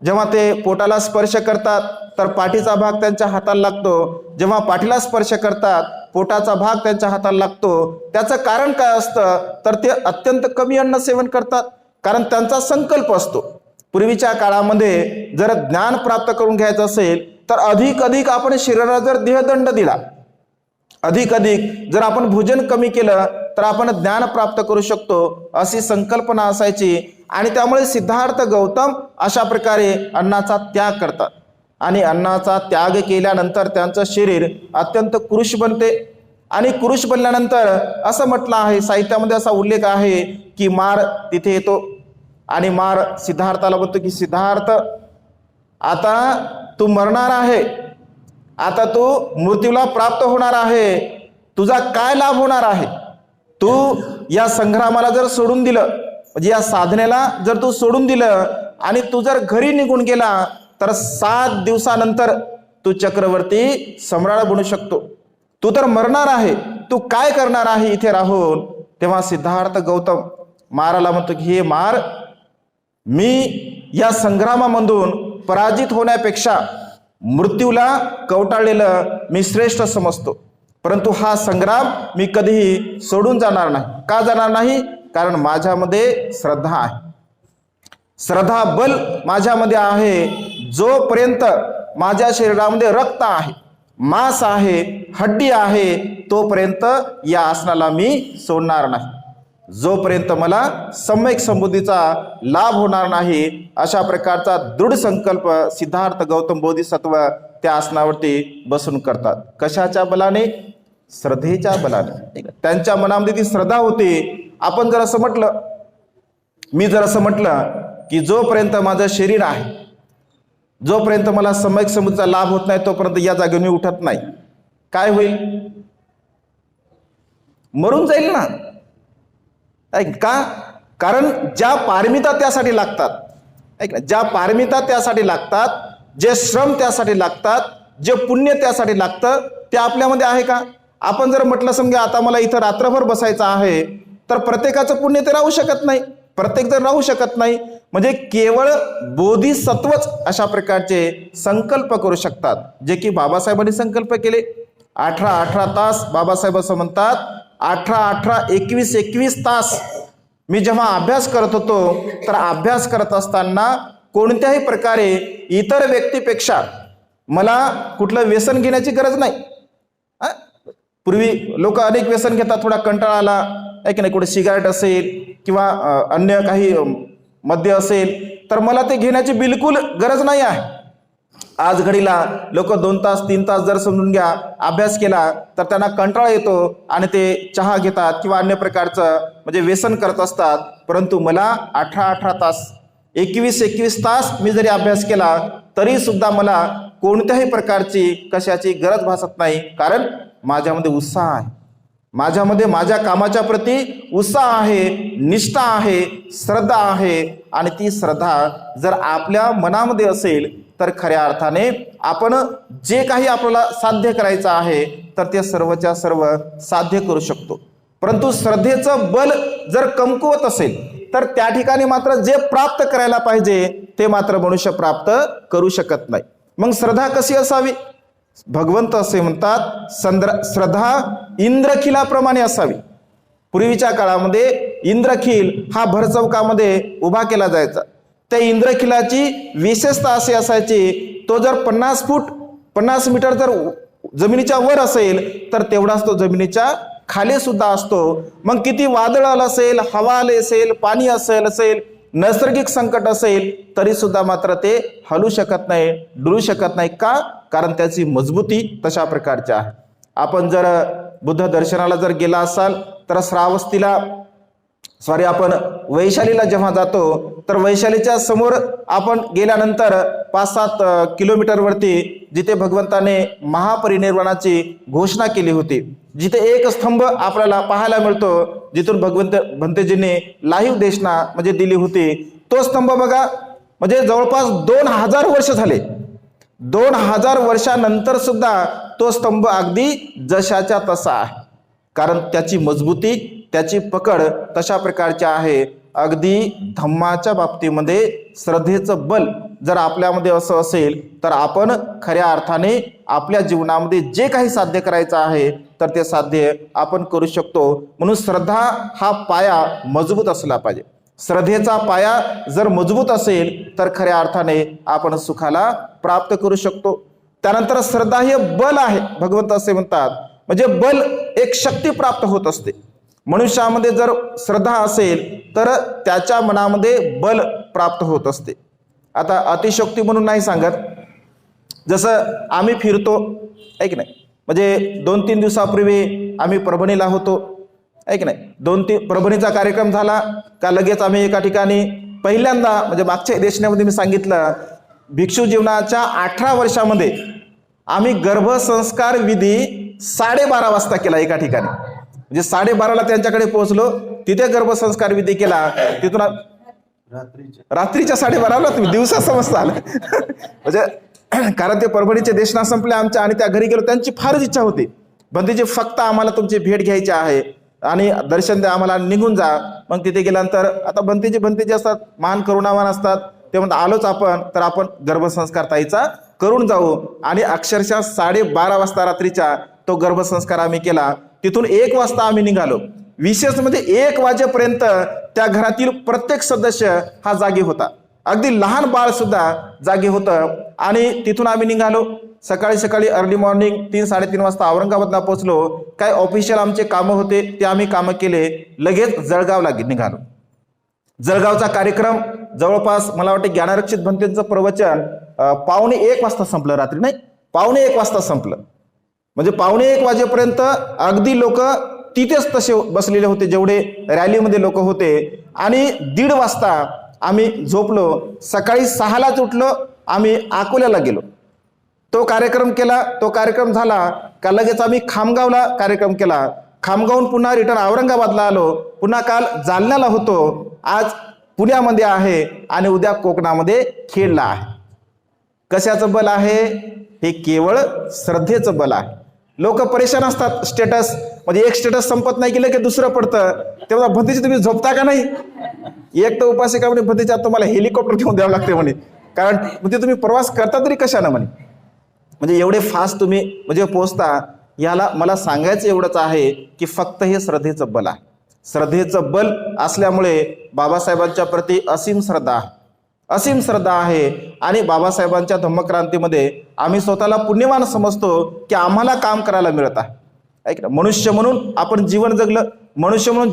जेव्हा ते पोटाला स्पर्श करतात तर पाठीचा भाग त्यांच्या हाताला लागतो, जेव्हा पाठीला स्पर्श करतात पोटाचा भाग त्यांच्या हाताला लागतो. त्याचं कारण काय असतं तर ते अत्यंत कमी अन्न सेवन करतात, कारण त्यांचा संकल्प असतो. पूर्वीच्या काळामध्ये जर ज्ञान प्राप्त करून घ्यायचं असेल तर अधिक आपण शरीराला जर देहदंड दिला, अधिक जर आपण भोजन कमी केलं तर आपण ज्ञान प्राप्त करू शकतो, अशी संकल्पना असायची. आणि त्यामुळे सिद्धार्थ गौतम अशा प्रकारे अन्नाचा त्याग करतात आणि अन्नाचा त्याग केल्यानंतर त्यांचं शरीर अत्यंत कृश बनते. आणि कृश बनल्यानंतर असं म्हटलं आहे, साहित्यामध्ये असा उल्लेख आहे की मार तिथे येतो आणि मार सिद्धार्थाला म्हणतो की सिद्धार्थ आता तू मरणार आहे, आता तू मृत्यूला प्राप्त होणार आहे, तुझा काय लाभ होणार आहे? तू या संग्रामाला जर सोडून दिलं, म्हणजे या साधनेला जर तू सोडून दिलं आणि तू जर घरी निघून गेला तर 7 दिवसानंतर तू चक्रवर्ती सम्राट बनू शकतो. तू तर मरणार आहे, तू काय करणार आहे इथे राहून? तेव्हा सिद्धार्थ गौतम माराला म्हणतो की हे मार, मी या संग्रामामधून पराजित होण्यापेक्षा मृत्यूला कवटाळलेलं मी श्रेष्ठ समजतो. परंतु हा संग्राम मी कधीही सोडून जाणार नाही. का जाणार नाही? कारण माझ्यामध्ये श्रद्धा आहे, श्रद्धा बल माझ्यामध्ये आहे. जोपर्यंत माझ्या शरीरामध्ये रक्त आहे, मांस आहे, हड्डी आहे, तोपर्यंत या आसनाला मी सोडणार नाही. जोपर्यंत मला सम्यक समृद्धीचा लाभ होणार नाही, अशा प्रकारचा दृढ संकल्प सिद्धार्थ गौतम बोधिसत्व त्या आसनावरती बसून करतात. कशाच्या बलाने? श्रद्धेच्या बलाने. त्यांच्या मनामध्ये ती श्रद्धा होती. आपण जर असं म्हटलं, मी जर असं म्हटलं की जोपर्यंत माझं शरीर आहे, जोपर्यंत मला सम्यक समृद्धीचा लाभ होत नाही तोपर्यंत या जागेवर मी उठत नाही, काय होईल? मरून जाईल ना. का? कारण ज्या पारमिता त्यासाठी लागतात, ऐक ना, ज्या पारमिता त्यासाठी लागतात, जे श्रम त्यासाठी लागतात, जे पुण्य त्यासाठी लागतं, ते आपल्यामध्ये आहे का? आपण जर म्हटलं समजा आता मला इथं रात्रभर बसायचं आहे तर प्रत्येकाचं पुण्य ते राहू शकत नाही, प्रत्येक जण राहू शकत नाही. म्हणजे केवळ बोधिसत्वच अशा प्रकारचे संकल्प करू शकतात, जे की बाबासाहेबांनी संकल्प केले. 18 तास बाबासाहेब असं म्हणतात, 21 तास मी जेव्हा अभ्यास करत होतो तर अभ्यास करत असताना कोणत्याही प्रकारे इतर व्यक्तीपेक्षा मला कुठलं व्यसन घेण्याची गरज नाही. पूर्वी लोक अनेक व्यसन घेतात, थोडा कंटाळा आला आहे की नाही, कुठे सिगारेट असेल किंवा अन्य काही मद्य असेल तर मला ते घेण्याची बिलकुल गरज नाही आहे. आज घडीला लोक 2 तास 3 तास जर समजून घ्या अभ्यास केला तर त्यांना कंटाळा येतो आणि ते चहा घेतात किंवा अन्य प्रकारचं म्हणजे व्यसन करत असतात. परंतु मला 18 तास 21 तास मी जरी अभ्यास केला तरी सुद्धा मला कोणत्याही प्रकारची कशाची गरज भासत नाही, कारण माझ्यामध्ये उत्साह आहे, माझ्यामध्ये माझ्या कामाच्या प्रती उत्साह आहे, निष्ठा आहे, श्रद्धा आहे. आणि ती श्रद्धा जर आपल्या मनामध्ये असेल तर खऱ्या अर्थाने आपण जे काही आपल्याला साध्य करायचं आहे तर ते सर्वच्या सर्व साध्य करू शकतो. परंतु श्रद्धेचं बल जर कमकुवत असेल तर त्या ठिकाणी मात्र जे प्राप्त करायला पाहिजे ते मात्र मनुष्य प्राप्त करू शकत नाही. मग श्रद्धा कशी असावी? भगवंत असे म्हणतात, श्रद्धा इंद्रखिलाप्रमाणे असावी. पूर्वीच्या काळामध्ये इंद्रखिल हा भरचौकामध्ये उभा केला जायचा. त्या इंद्रखिलाची विशेषता अशी असायची, तो जर 50 मीटर जर जमिनीच्या वर असेल तर तेवढाच तो जमिनीच्या खाली सुद्धा असतो. मग किती वादळ आलं असेल, हवा आली असेल, पाणी असेल, नैसर्गिक संकट असेल तरी सुद्धा मात्र ते हलू शकत नाही, डुलू शकत नाही. का? कारण त्याची मजबूती तशा प्रकारची आहे. आपण जर बुद्ध दर्शनाला जर गेला असाल तर आपण वैशालीला जेव्हा जातो तर वैशालीच्या समोर आपण गेल्यानंतर 5-7 किलोमीटरवरती जिथे भगवंताने महापरिनिर्वाणाची घोषणा केली होती, जिथे एक स्तंभ आपल्याला पाहायला मिळतो, जिथून भंतेजींनी लाईव्ह देशना म्हणजे दिली होती, तो स्तंभ बघा, म्हणजे जवळपास 2000 वर्ष झाले. 2000 वर्षानंतर सुद्धा तो स्तंभ अगदी जशाच्या तसा आहे. कारण त्याची मजबूती, त्याची पकड तशा प्रकारची आहे. अगदी धम्माच्या बाबतीमध्ये श्रद्धेचं बल जर आपल्यामध्ये असं असेल तर आपण खऱ्या अर्थाने आपल्या जीवनामध्ये जे काही साध्य करायचं आहे तर ते साध्य आपण करू शकतो. म्हणून श्रद्धा हा पाया मजबूत असला पाहिजे. श्रद्धेचा पाया जर मजबूत असेल तर खऱ्या अर्थाने आपण सुखाला प्राप्त करू शकतो. त्यानंतर श्रद्धा हे बल आहे. भगवंत असे म्हणतात, म्हणजे बल एक शक्ती प्राप्त होत असते. मनुष्यामध्ये जर श्रद्धा असेल तर त्याच्या मनामध्ये बल प्राप्त होत असते. आता अतिशक्ती म्हणून नाही सांगत, जसं आम्ही फिरतो आहे की नाही, म्हणजे 2-3 दिवसापूर्वी आम्ही परभणीला होतो आहे की नाही. 2-3 परभणीचा कार्यक्रम झाला का लगेच आम्ही एका ठिकाणी पहिल्यांदा, म्हणजे मागच्या देशण्यामध्ये मी सांगितलं, भिक्षू जीवनाच्या 18 वर्षामध्ये आम्ही गर्भसंस्कार विधी 12:30 वाजता केला एका ठिकाणी. म्हणजे 12:30ला त्यांच्याकडे पोहोचलो, तिथे गर्भसंस्कार विधी केला. तिथून रात्रीच्या 12:30ला तुम्ही दिवसा समजता आलं म्हणजे कारण ते परभणीचे देशना संपले आमच्या आणि त्या घरी गेलो. त्यांची फारच इच्छा होती, बंदीजी फक्त आम्हाला तुमची भेट घ्यायची आहे आणि दर्शन द्या आम्हाला, निघून जा. मग तिथे गेल्यानंतर आता भंतेजी असतात, महान करुणावान असतात, ते म्हणतात आलोच आपण तर आपण गर्भसंस्कार ताईचा करून जाऊ. आणि अक्षरशः 12:30 वाजता रात्रीचा तो गर्भसंस्कार आम्ही केला. तिथून 1 वाजता आम्ही निघालो. विशेष म्हणजे 1 वाजेपर्यंत त्या घरातील प्रत्येक सदस्य हा जागी होता, अगदी लहान बाळ सुद्धा जागी होतं. आणि तिथून आम्ही निघालो सकाळी अर्ली मॉर्निंग 3-3:30 वाजता औरंगाबादला पोहोचलो. काय ऑफिशियल आमचे कामं होते ते आम्ही कामं केले. लगेच जळगावला निघालो. जळगावचा कार्यक्रम जवळपास मला वाटतं ज्ञानरक्षित भंतेंचं प्रवचन 1:15 वाजता संपलं, रात्री नाही 1:15 वाजता संपलं. म्हणजे 1:15 वाजेपर्यंत अगदी लोक तिथेच तसे बसलेले होते जेवढे रॅलीमध्ये लोक होते. आणि 1:30 वाजता आम्ही झोपलो. सकाळी 6लाच उठलो, आम्ही अकोल्याला गेलो, तो कार्यक्रम केला. तो कार्यक्रम झाला का लगेच आम्ही खामगावला कार्यक्रम केला. खामगावून पुन्हा रिटर्न औरंगाबादला आलो. पुन्हा काल जालन्याला होतो, आज पुण्यामध्ये आहे आणि उद्या कोकणामध्ये खेळला आहे. कशाचं बल आहे? हे केवळ श्रद्धेचं बल आहे. लोक परेशान असतात, स्टेटस म्हणजे एक स्टेटस संपत नाही की दुसरं पडतं. तेव्हा भंतेजी तुम्ही झोपता का नाही? एक तर उपासिका म्हणे भंतेजी तुम्हाला हेलिकॉप्टर घेऊन द्यावं लागते म्हणे, कारण म्हणजे तुम्ही प्रवास करता तरी कशानं म्हणे, म्हणजे एवढे फास्ट तुम्ही म्हणजे पोहोचता. याला मला सांगायचं एवढंच आहे की फक्त हे श्रद्धेचं बल आहे. श्रद्धेचं बल असल्यामुळे बाबासाहेबांच्या प्रती असीम श्रद्धा आहे. आणि बाबासाहेबांच्या धम्मक्रांतीमध्ये आम्ही स्वतःला पुण्यवान समजतो की आम्हाला काम करायला मिळत आहे. ऐक ना, मनुष्य म्हणून आपण जीवन जगलं, मनुष्य म्हणून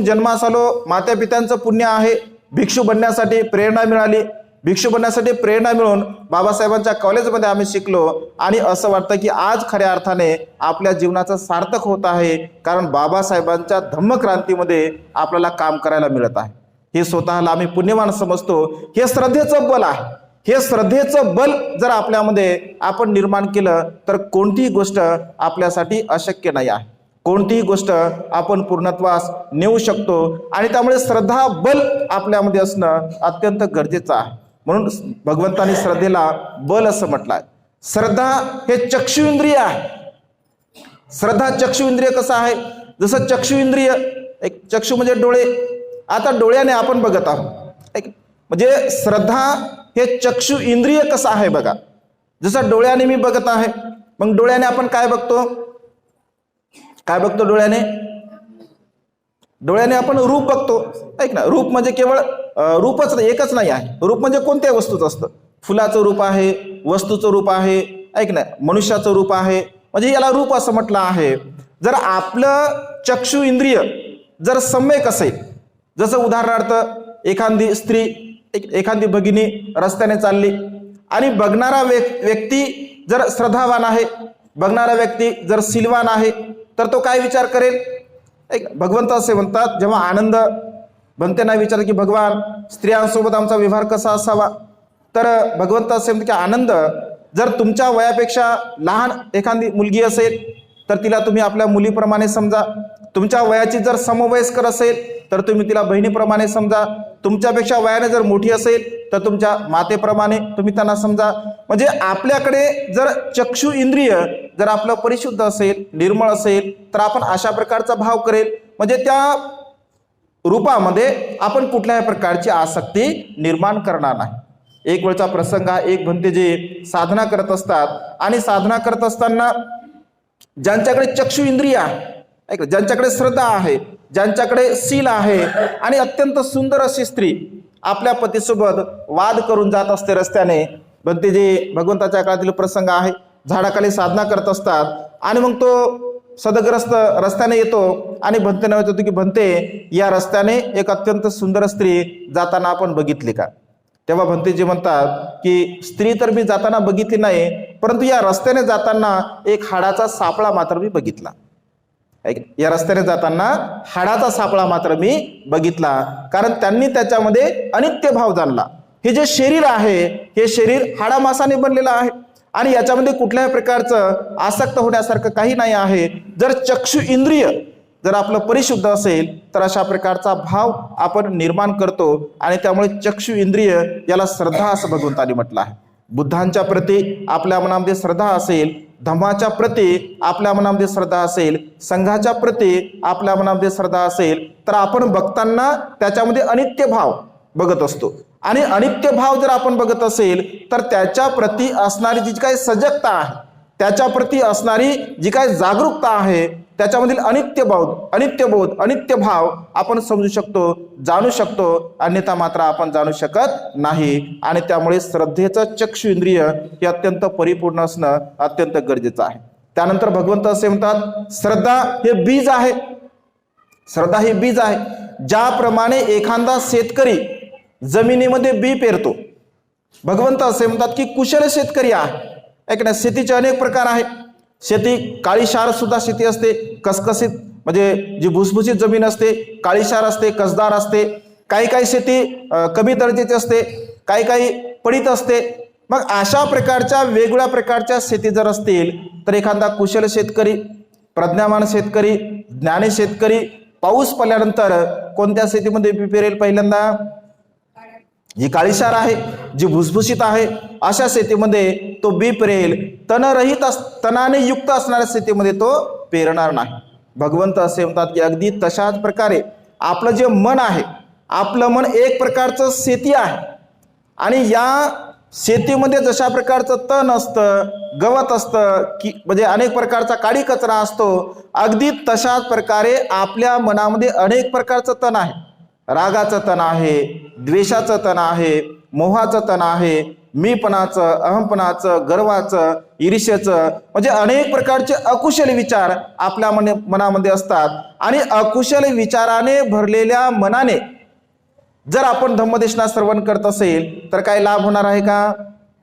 जन्मास आलो, माता पित्यांचं पुण्य आहे, भिक्षू बनण्यासाठी प्रेरणा मिळाली, भिक्षू बनण्यासाठी प्रेरणा मिळून बाबासाहेबांच्या कॉलेजमध्ये आम्ही शिकलो आणि असं वाटतं की आज खऱ्या अर्थाने आपल्या जीवनाचं सार्थक होत आहे, कारण बाबासाहेबांच्या धम्मक्रांतीमध्ये आपल्याला काम करायला मिळत आहे. हे स्वतःला आम्ही पुण्यवान समजतो. हे श्रद्धेचं बल आहे. हे श्रद्धेचं बल जर आपल्यामध्ये आपण निर्माण केलं तर कोणतीही गोष्ट आपल्यासाठी अशक्य नाही आहे. कोणतीही गोष्ट आपण पूर्णत्वास नेऊ शकतो आणि त्यामुळे श्रद्धा बल आपल्यामध्ये असणं अत्यंत गरजेचं आहे. म्हणून भगवंतांनी श्रद्धेला बल असं म्हटलं आहे. श्रद्धा हे चक्षु इंद्रिय आहे. श्रद्धा चक्षु इंद्रिय कसं आहे? जसं चक्षु इंद्रिय, एक चक्षु म्हणजे डोळे. आता डोळ्याने आपण बघत आहोत, म्हणजे श्रद्धा हे चक्षु इंद्रिय कसं आहे बघा. जसं डोळ्याने मी बघत आहे, मग डोळ्याने आपण काय बघतो? काय बघतो डोळ्याने? डोळ्याने आपण रूप बघतो. ऐक ना, रूप म्हणजे केवळ रूपच एकच नाही आहे. रूप म्हणजे कोणत्या वस्तूचं असतं? फुलाचं रूप आहे, वस्तूचं रूप आहे, ऐक ना, मनुष्याचं रूप आहे, म्हणजे याला रूप असं म्हटलं आहे. जर आपलं चक्षु इंद्रिय जर सम्यक असेल, जसं उदाहरणार्थ एखादी स्त्री, एखादी भगिनी रस्त्याने चालली आणि बघणारा व्यक्ती जर श्रद्धावान आहे, बघणारा व्यक्ती जर शीलवान आहे, तर तो काय विचार करेल? भगवंत असे म्हणतात, जेव्हा आनंद बनतेना विचार की भगवान स्त्रियांसोबत आमचा व्यवहार कसा असावा, तर भगवंत असे म्हणतात की आनंद, जर तुमच्या वयापेक्षा लहान एखादी मुलगी असेल तर तिला तुम्ही आपल्या मुलीप्रमाणे समजा. तुमच्या वयाची जर समवयस्कर असेल तर तुम्ही तिला बहिणीप्रमाणे समजा. तुमच्यापेक्षा वयाने जर मोठी असेल तर तुमच्या मातेप्रमाणे तुम्ही त्यांना समजा. म्हणजे आपल्याकडे जर चक्षु इंद्रिय जर आपलं परिशुद्ध असेल, निर्मळ असेल, तर आपण अशा प्रकारचा भाव करेल. म्हणजे त्या रूपामध्ये आपण कुठल्याही प्रकारची आसक्ती निर्माण करणार नाही. एक वेळचा प्रसंग हा, एक भंते जे साधना करत असतात आणि साधना करत असताना ज्यांच्याकडे चक्षु इंद्रिय आहे, ज्यांच्याकडे श्रद्धा आहे, ज्यांच्याकडे शील आहे आणि अत्यंत सुंदर अशी स्त्री आपल्या पतीसोबत वाद करून जात असते रस्त्याने. भंते जे भगवंताच्या काळातील प्रसंग आहे, झाडाखाली साधना करत असतात आणि मग तो सदग्रस्त रस्त्याने येतो आणि भंतेने म्हणतो की भंते, या रस्त्याने एक अत्यंत सुंदर स्त्री जाताना आपण बघितली का? तेव्हा भंतेजी म्हणतात की स्त्री तर मी जाताना बघितली नाही, परंतु या रस्त्याने जाताना एक हाडाचा सापळा मात्र मी बघितला. या रस्त्याने जाताना हाडाचा सापळा मात्र मी बघितला, कारण त्यांनी त्याच्यामध्ये अनित्य भाव जाणला. हे जे शरीर आहे, हे शरीर हाडामासाने बनलेलं आहे आणि याच्यामध्ये कुठल्याही प्रकारचं आसक्त होण्यासारखं काही नाही आहे. जर चक्षु इंद्रिय जर आपलं परिशुद्ध असेल तर अशा प्रकारचा भाव आपण निर्माण करतो आणि त्यामुळे चक्षु इंद्रिय याला श्रद्धा असं भगवंतांनी म्हटलं आहे. बुद्धांच्या प्रती आपल्या मनामध्ये श्रद्धा असेल, धम्माच्या प्रती आपल्या मनामध्ये श्रद्धा असेल, संघाच्या प्रती आपल्या मनामध्ये श्रद्धा असेल, तर आपण बघताना त्याच्यामध्ये अनित्य भाव बघत असतो. आणि अनित्य भाव जर आपण बघत असेल तर त्याच्या प्रती असणारी जी काही सजगता आहे, त्याच्या प्रती असणारी जी काही जागरूकता आहे, त्याच्यामधील अनित्यबोध, अनित्य भाव आपण समजू शकतो, जाणू शकतो, अन्यथा मात्र आपण जाणू शकत नाही. आणि त्यामुळे श्रद्धेचं चक्षु इंद्रिय हे अत्यंत परिपूर्ण असणं अत्यंत गरजेचं आहे. त्यानंतर भगवंत असे म्हणतात, श्रद्धा हे बीज आहे. श्रद्धा ही बीज आहे. ज्याप्रमाणे एखादा शेतकरी जमिनीमध्ये बी पेरतो, भगवंत असे म्हणतात की कुशल शेतकरी आहे. ऐक ना, शेतीचे अनेक प्रकार आहे. शेती काळीशार सुद्धा शेती असते, कसकसीत म्हणजे जी भुसभुशीत जमीन असते, काळीशार असते, कसदार असते. काही शेती कमी दर्जाची असते, काही पडीत असते. मग अशा प्रकारच्या वेगवेगळ्या प्रकारच्या शेती जर असतील तर एखादा कुशल शेतकरी, प्रज्ञावान शेतकरी, ज्ञानी शेतकरी पाऊस पडल्यानंतर कोणत्या शेतीमध्ये बी पेरेल? पहिल्यांदा जी काळीशार आहे, जी भुसभुशीत आहे, अशा शेतीमध्ये तो बी पेरेल. तणरहित तणाने युक्त असणाऱ्या शेतीमध्ये तो पेरणार नाही. भगवंत असे म्हणतात की अगदी तशाच प्रकारे आपलं जे मन आहे, आपलं मन एक प्रकारचं शेती आहे आणि या शेतीमध्ये जशा प्रकारचं तण असतं, गवत असतं, की म्हणजे अनेक प्रकारचा काडी कचरा असतो, अगदी तशाच प्रकारे आपल्या मनामध्ये अनेक प्रकारचं तण आहे. रागाचं तण आहे, द्वेषाचं तण आहे, मोहाचं तण आहे, मीपणाचं, अहमपणाचं, गर्वाचं, ईर्ष्येचं, म्हणजे अनेक प्रकारचे अकुशल विचार आपल्या मनामध्ये असतात. आणि अकुशल विचाराने भरलेल्या मनाने जर आपण धम्मदेशना श्रवण करत असेल तर काय लाभ होणार आहे का?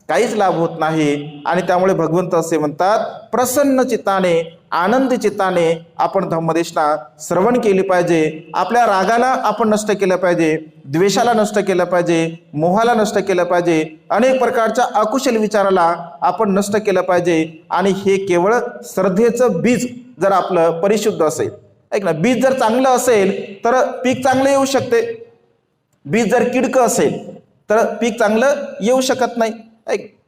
काहीच लाभ होत नाही. आणि त्यामुळे भगवंत असे म्हणतात, प्रसन्न चित्ताने, आनंदी चित्ताने आपण धम्मदेशना श्रवण केली पाहिजे. आपल्या रागाला आपण नष्ट केलं पाहिजे, द्वेषाला नष्ट केलं पाहिजे, मोहाला नष्ट केलं पाहिजे, अनेक प्रकारच्या अकुशल विचाराला आपण नष्ट केलं पाहिजे. आणि हे केवळ श्रद्धेचं बीज जर आपलं परिशुद्ध असेल, ऐक ना, बीज जर चांगलं असेल तर पीक चांगलं येऊ शकते. बीज जर किडकं असेल तर पीक चांगलं येऊ शकत नाही.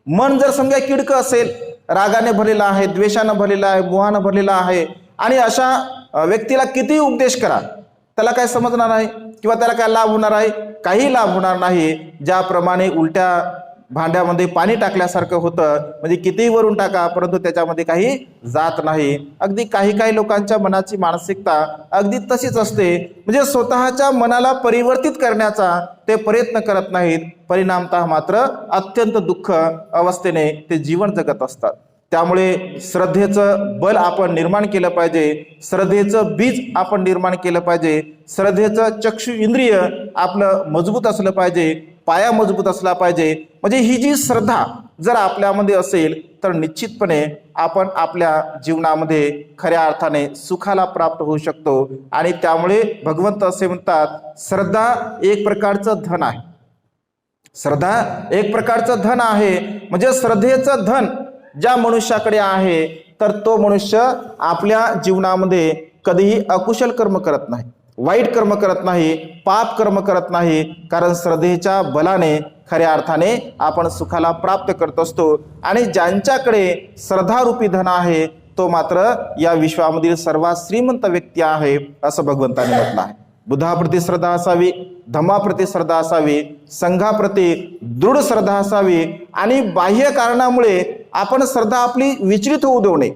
मन जर समजा किडकं असेल, रागाने भरलेला आहे, द्वेषानं भरलेला आहे, मोहानं भरलेला आहे, आणि अशा व्यक्तीला किती उपदेश करा त्याला काय समजणार आहे किंवा त्याला काय लाभ होणार आहे? काही लाभ होणार नाही. ज्याप्रमाणे उलट्या भांड्यामध्ये पाणी टाकल्यासारखं होतं, म्हणजे कितीही वरून टाका परंतु त्याच्यामध्ये काही जात नाही. अगदी काही लोकांच्या मनाची मानसिकता अगदी तशीच असते, म्हणजे स्वतःच्या मनाला परिवर्तित करण्याचा ते प्रयत्न करत नाहीत, परिणामतः मात्र अत्यंत दुःख अवस्थेने ते जीवन जगत असतात. त्यामुळे श्रद्धेचं बल आपण निर्माण केलं पाहिजे, श्रद्धेचं बीज आपण निर्माण केलं पाहिजे, श्रद्धेचं चक्षु इंद्रिय आपलं मजबूत असलं पाहिजे, पाया मजबूत असला पाहिजे. म्हणजे ही जी श्रद्धा जर आपल्यामध्ये असेल तर निश्चितपणे आपण आपल्या जीवनामध्ये खऱ्या अर्थाने सुखाला प्राप्त होऊ शकतो. आणि त्यामुळे भगवंत असे म्हणतात, श्रद्धा एक प्रकारचं धन आहे. श्रद्धा एक प्रकारचं धन आहे. म्हणजे श्रद्धेचं धन ज्या मनुष्याकडे आहे तर तो मनुष्य आपल्या जीवनामध्ये कधीही अकुशल कर्म करत नाही, वाईट कर्म करत नाही, पाप कर्म करत नाही. कारण श्रद्धेच्या बलाने खऱ्या अर्थाने आपण सुखाला प्राप्त करत असतो. आणि ज्यांच्याकडे श्रद्धारूपी धन आहे तो मात्र या विश्वामधील सर्वात श्रीमंत व्यक्ती आहे असं भगवंताने म्हटलं आहे. बुद्धाप्रती श्रद्धा असावी, धम्माप्रती श्रद्धा असावी, संघाप्रती दृढ श्रद्धा असावी. आणि बाह्य कारणामुळे आपण श्रद्धा आपली विचलित होऊ देऊ नये,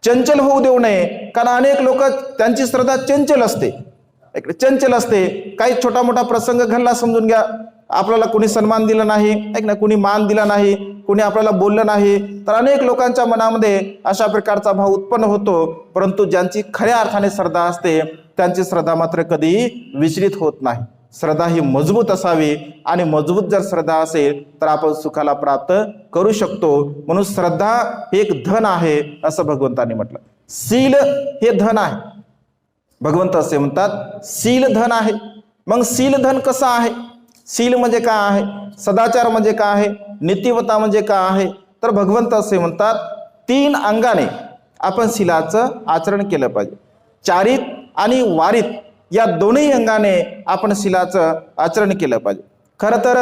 चंचल होऊ देऊ नये. कारण अनेक लोक त्यांची श्रद्धा चंचल असते, काही छोटा मोठा प्रसंग घडला, समजून घ्या आपल्याला कोणी सन्मान दिला नाही, ऐक ना, कोणी मान दिला नाही, कोणी आपल्याला बोललं नाही, तर अनेक लोकांच्या मनामध्ये अशा प्रकारचा भाव उत्पन्न होतो. परंतु ज्यांची खऱ्या अर्थाने श्रद्धा असते त्यांची श्रद्धा मात्र कधीही विचलित होत नाही. श्रद्धा ही मजबूत असावी, आणि मजबूत जर श्रद्धा असेल तर आपण सुखाला प्राप्त करू शकतो. म्हणून श्रद्धा हे एक धन आहे असं भगवंताने म्हटलं. शील हे धन आहे. भगवंत असे म्हणतात, शील धन आहे. मग शील धन कसं आहे? शील म्हणजे काय आहे? सदाचार म्हणजे काय आहे? नीतिवता म्हणजे काय आहे? तर भगवंत असे म्हणतात, 3 अंगाने आपण शीलाचं आचरण केलं पाहिजे. चारित आणि वारित या दोन्ही अंगाने आपण शीलाचं आचरण केलं पाहिजे. खरं तर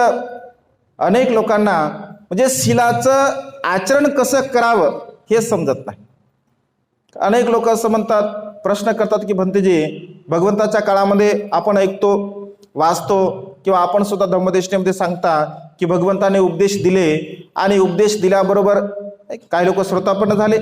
अनेक लोकांना म्हणजे शीलाचं आचरण कसं करावं हे समजत नाही. अनेक लोक असं म्हणतात, प्रश्न करतात की भंतेजी, भगवंताच्या काळामध्ये आपण ऐकतो, वाचतो, किंवा आपण सुद्धा धम्मदेशनेमध्ये सांगता की भगवंताने उपदेश दिले, आणि उपदेश दिल्याबरोबर काही लोक श्रोतापन्न झाले,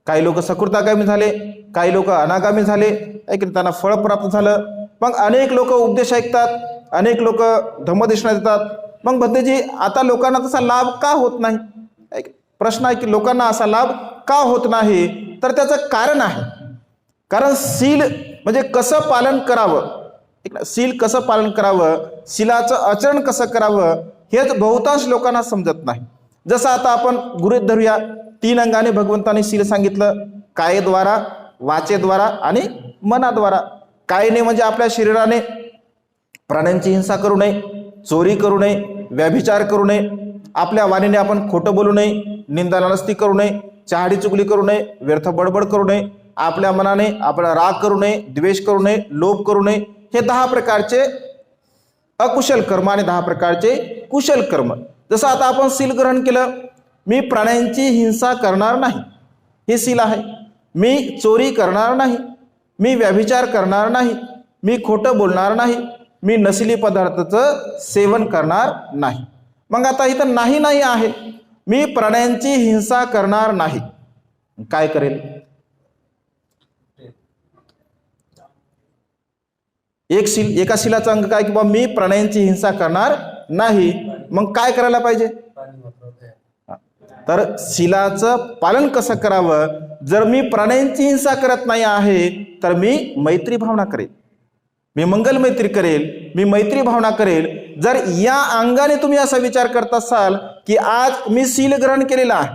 काही लोक सकृतागामी झाले, काही लोक अनागामी झाले, त्यांना फळ प्राप्त झालं. मग अनेक लोक उपदेश ऐकतात, अनेक लोक धम्मदेशना देतात. मग भंतेजी, आता लोकांना तसा लाभ का होत नाही? प्रश्न आहे की लोकांना असा लाभ का होत नाही? तर त्याचं कारण आहे. कारण शील म्हणजे कसं पालन करावं, शील कसं पालन करावं, शीलाचं आचरण कसं करावं हेच बहुतांश लोकांना समजत नाही. जसं आता आपण गृहीत धरूया, 3 अंगाने भगवंताने शील सांगितलं, कायेद्वारा, वाचेद्वारा आणि मनाद्वारा. कायेने म्हणजे आपल्या शरीराने प्राण्यांची हिंसा करू नये, चोरी करू नये, व्यभिचार करू नये, आपल्या वाणीने आपण खोटं बोलू नये, निंदानास्ती करू नये, चहाडी चुगली करू नये, व्यर्थ बडबड करू नये, आपल्या मनाने आपण राग करू नये, द्वेष करू नये, लोभ करू नये. हे 10 प्रकारचे अकुशल कर्म आणि 10 प्रकारचे कुशल कर्म. जसं आता आपण शील ग्रहण केलं, मी प्राण्यांची हिंसा करणार नाही, हे शील आहे. मी चोरी करणार नाही, मी व्यभिचार करणार नाही, मी खोटं बोलणार नाही, मी नशिली पदार्थाचं सेवन करणार नाही. मग आता इथं नाही आहे, मी प्राण्यांची हिंसा करणार नाही. काय करेल? एका शीलाचा अंग काय की बा मी प्राण्यांची हिंसा करणार नाही. मग काय करायला पाहिजे? तर शीलाचं पालन कसं करावं? जर मी प्राण्यांची हिंसा करत नाही आहे तर मी मैत्री भावना करेन. मी मंगल मैत्री करेल, मी मैत्री भावना करेल. जर या अंगाने तुम्ही असा विचार करत असाल की आज मी शील ग्रहण केलेला आहे,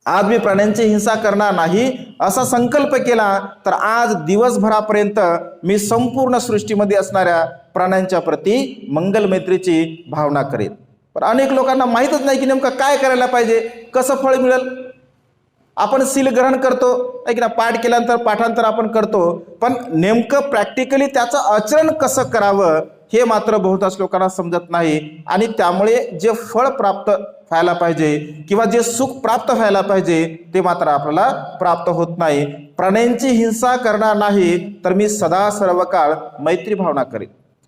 आज मी प्राण्यांची हिंसा करणार नाही असा संकल्प केला, तर आज दिवसभरापर्यंत मी संपूर्ण सृष्टीमध्ये असणाऱ्या प्राण्यांच्या प्रती मंगल मैत्रीची भावना करेल. पण अनेक लोकांना माहीतच नाही की नेमकं काय करायला पाहिजे, कसं फळ मिळेल. आपण शील ग्रहण करतो ऐक ना, पाठ केल्यानंतर पाठांतर आपण करतो, पण नेमकं प्रॅक्टिकली त्याचं आचरण कसं करावं हे मात्र बहुतांश लोकांना समजत नाही. आणि त्यामुळे जे फळ प्राप्त व्हायला पाहिजे किंवा जे सुख प्राप्त व्हायला पाहिजे ते मात्र आपल्याला प्राप्त होत नाही. प्राण्यांची हिंसा करणार नाही तर मी सदा सर्व काळ मैत्री भावना करेल.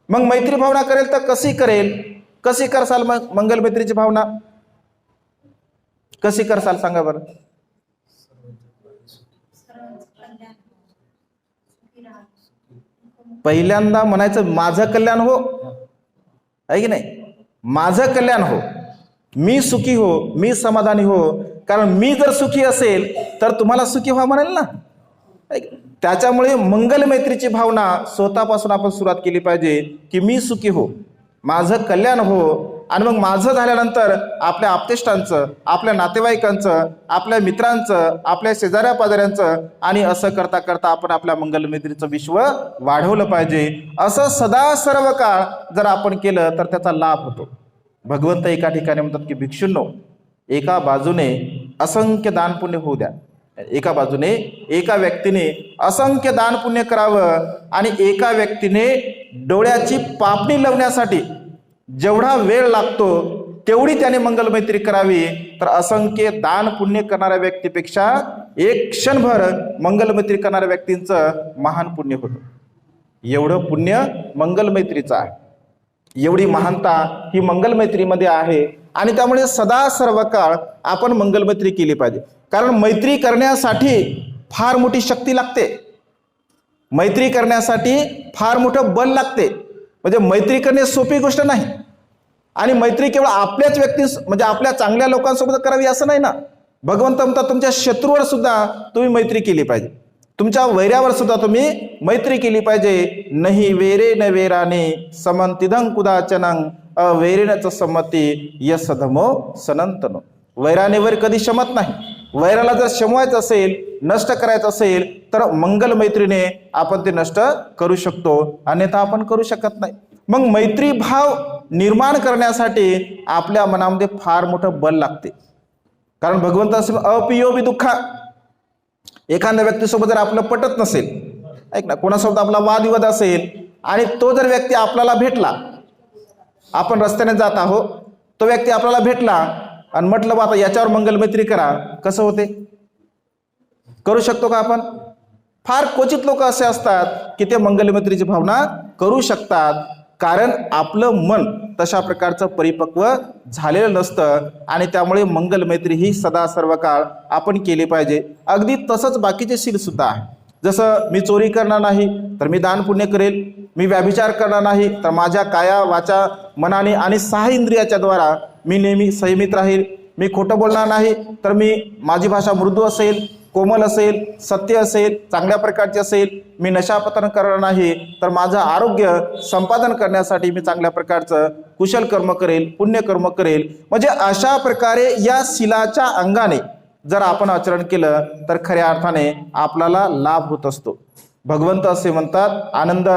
मग मैत्री भावना करेल तर कशी करेल, कशी करसाल मग मंगल मैत्रीची भावना कशी करसाल सांगा बरं. पहिल्यांदा म्हणायचं माझं कल्याण हो, आहे की नाही, माझं कल्याण हो, मी सुखी हो, मी समाधानी हो. कारण मी जर सुखी असेल तर तुम्हाला सुखी व्हा म्हणाल ना. त्याच्यामुळे मंगल मैत्रीची भावना स्वतःपासून आपण सुरुवात केली पाहिजे की मी सुखी हो, माझं कल्याण हो. आणि मग माझं झाल्यानंतर आपल्या आप्तेष्टांचं, आपल्या नातेवाईकांचं, आपल्या मित्रांचं, आपल्या शेजाऱ्या पाजाऱ्यांचं, आणि असं करता करता आपण आपल्या मंगल मैत्रीचं विश्व वाढवलं पाहिजे. असं सदा सर्व काळ जर आपण केलं तर त्याचा लाभ होतो. भगवंत एका ठिकाणी म्हणतात की भिक्षूंनो, एका बाजूने असंख्य दान पुण्य होऊ द्या. एका बाजूने एका व्यक्तीने असंख्य दान पुण्य करावं आणि एका व्यक्तीने डोळ्याची पापणी लावण्यासाठी जेवढा वेळ लागतो तेवढी त्याने मंगल मैत्री करावी. तर असंख्य दान पुण्य करणाऱ्या व्यक्तीपेक्षा एक क्षणभर मंगल मैत्री करणाऱ्या व्यक्तींचं महान पुण्य होतं. एवढं पुण्य मंगल मैत्रीचं आहे, एवढी महानता ही मंगल मैत्रीमध्ये आहे. आणि त्यामुळे सदा सर्व काळ आपण मंगल मैत्री केली पाहिजे. कारण मैत्री करण्यासाठी फार मोठी शक्ती लागते, मैत्री करण्यासाठी फार मोठं बल लागते. म्हणजे मैत्री करणे सोपी गोष्ट नाही. आणि मैत्री केवळ आपल्याच व्यक्ती म्हणजे आपल्या चांगल्या लोकांसोबत करावी असं नाही ना. भगवंत म्हणतात तुमच्या शत्रूवर सुद्धा तुम्ही मैत्री केली पाहिजे, तुमच्या वैऱ्यावर सुद्धा तुम्ही मैत्री केली पाहिजे. नाही वेरे न वेराने समंतिदं कुदाचनं अवैरेनच संमती यसधमो सनंतनो. वैराने वैर कधी शमत नाही. वैराला जर शमवायचं असेल, नष्ट करायचं असेल तर मंगल मैत्रीने आपण ते नष्ट करू शकतो, अन्यथा आपण करू शकत नाही. मग मैत्री भाव निर्माण करण्यासाठी आपल्या मनामध्ये फार मोठं बल लागते. कारण भगवंत असेल अपियोबी दुःखा, एखाद्या व्यक्तीसोबत जर आपलं पटत नसेल, ऐक ना, कोणासोबत आपला वादविवाद असेल आणि तो जर व्यक्ती आपल्याला भेटला, आपण रस्त्याने जात आहोत, तो व्यक्ती आपल्याला भेटला आणि म्हटलं बा आता याच्यावर मंगल मैत्री करा, कसं होते, करू शकतो का आपण? फार क्वचित लोक असे असतात की ते मंगल मैत्रीची भावना करू शकतात. कारण आपलं मन तशा प्रकारचं परिपक्व झालेलं नसतं आणि त्यामुळे मंगल मैत्री ही सदा सर्व काळ आपण केली पाहिजे. अगदी तसंच बाकीचे शील सुद्धा आहे. जसं मी चोरी करणार नाही तर मी दान पुण्य करेल, मी व्याभिचार करणार नाही तर माझ्या काया वाचा मनाने आणि 6 इंद्रियाच्या द्वारा मी नेहमी संयमित राहील, मी खोटं बोलणार नाही तर मी माझी भाषा मृदू असेल, कोमल असेल, सत्य असेल, चांगल्या प्रकारचे असेल, मी नशापतन करणार नाही तर माझं आरोग्य संपादन करण्यासाठी मी चांगल्या प्रकारचं कुशल कर्म करेल, पुण्यकर्म करेल. म्हणजे अशा प्रकारे या शीलाच्या अंगाने जर आपण आचरण केलं तर खऱ्या अर्थाने आपल्याला लाभ होत असतो. भगवंत असे म्हणतात, आनंद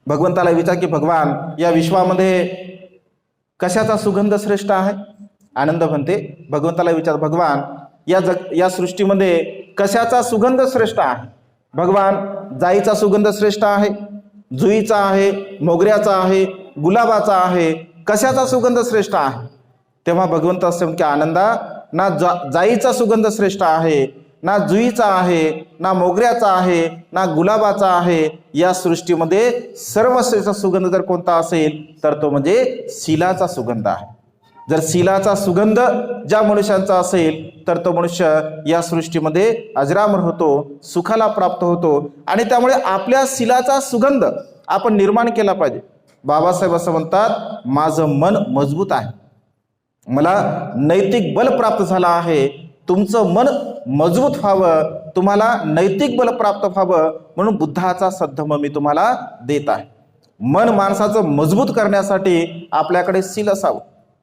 भगवंताला विचार की भगवान या विश्वामध्ये कशाचा सुगंध श्रेष्ठ आहे? आनंद म्हणते भगवंताला विचार, भगवान या सृष्टीमध्ये कशाचा सुगंध श्रेष्ठ आहे? भगवान जाईचा सुगंध श्रेष्ठ आहे, जुईचा आहे, मोगऱ्याचा आहे, गुलाबाचा आहे, कशाचा सुगंध श्रेष्ठ आहे? तेव्हा भगवंत असे म्हणते आनंदा, ना जाईचा सुगंध श्रेष्ठ आहे, ना जुईचा आहे, ना मोगऱ्याचा आहे, ना गुलाबाचा आहे. या सृष्टीमध्ये सर्वश्रेष्ठ सुगंध जर कोणता असेल तर तो म्हणजे शीलाचा सुगंध आहे. जर शीलाचा सुगंध ज्या मनुष्यांचा असेल तर तो मनुष्य या सृष्टीमध्ये अजरामर होतो, सुखाला प्राप्त होतो. आणि त्यामुळे आपल्या शीलाचा सुगंध आपण निर्माण केला पाहिजे. बाबासाहेब असं म्हणतात, माझं मन मजबूत आहे, मला नैतिक बल प्राप्त झाला आहे. तुमचं मन मजबूत व्हावं तुम्हाला नैतिक बल प्राप्त व्हावं म्हणून बुद्धाचा सद्धर्म मी तुम्हाला देत आहे. मन माणसाचं मजबूत करण्यासाठी आपल्याकडे शील असावं.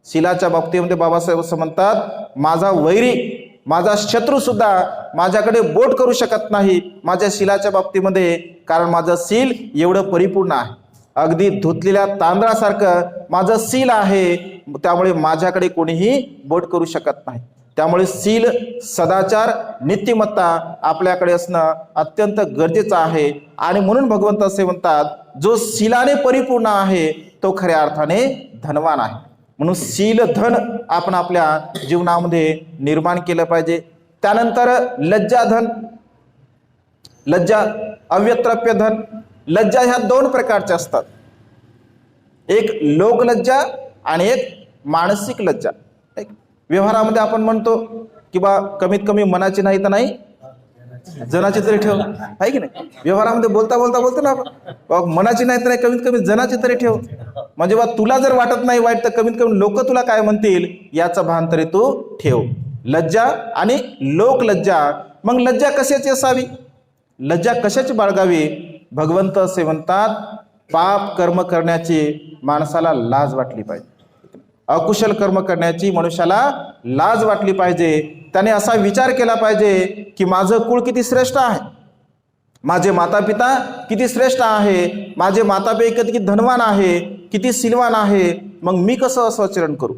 शीलाच्या बाबतीमध्ये बाबासाहेब असं म्हणतात, माझा वैरी, माझा शत्रू सुद्धा माझ्याकडे बोट करू शकत नाही माझ्या शीलाच्या बाबतीमध्ये, कारण माझं शील एवढं परिपूर्ण आहे. अगदी धुतलेल्या तांदळासारखं माझं शील आहे, त्यामुळे माझ्याकडे कोणीही बोट करू शकत नाही. त्यामुळे शील, सदाचार, नीतिमत्ता आपल्याकडे असणं अत्यंत गरजेचं आहे. आणि म्हणून भगवंत असे म्हणतात, जो शीलाने परिपूर्ण आहे तो खऱ्या अर्थाने धनवान आहे. म्हणून शील धन आपण आपल्या जीवनामध्ये निर्माण केलं पाहिजे. त्यानंतर लज्जा धन, लज्जा, अव्यत्रप्य धन. लज्जा ह्या दोन प्रकारच्या असतात, एक लोकलज्जा आणि एक मानसिक लज्जा. व्यवहारामध्ये आपण म्हणतो की बा कमीत कमी मनाची नाही तर नाही जनाची तरी ठेव, आहे की नाही. व्यवहारामध्ये बोलता बोलतो ना आपण, मनाची नाही तर नाही कमीत कमी जनाची तरी ठेव. म्हणजे बा तुला जर वाटत नाही वाईट तर कमीत कमी लोक तुला काय म्हणतील याचं भान तरी तू ठेव. लज्जा आणि लोकलज्जा. मग लज्जा कशाची असावी, लज्जा कशाची बाळगावी? भगवंत असे म्हणतात, पाप कर्म करण्याची माणसाला लाज वाटली पाहिजे, अकुशल कर्म करण्याची मनुष्याला लाज वाटली पाहिजे. त्याने असा विचार केला पाहिजे की माझं कुळ किती श्रेष्ठ आहे, माझे माता पिता किती श्रेष्ठ आहे, माझे माता पिता किती धनवान आहे, किती शीलवान आहे, मग मी कसं असं आचरण करू,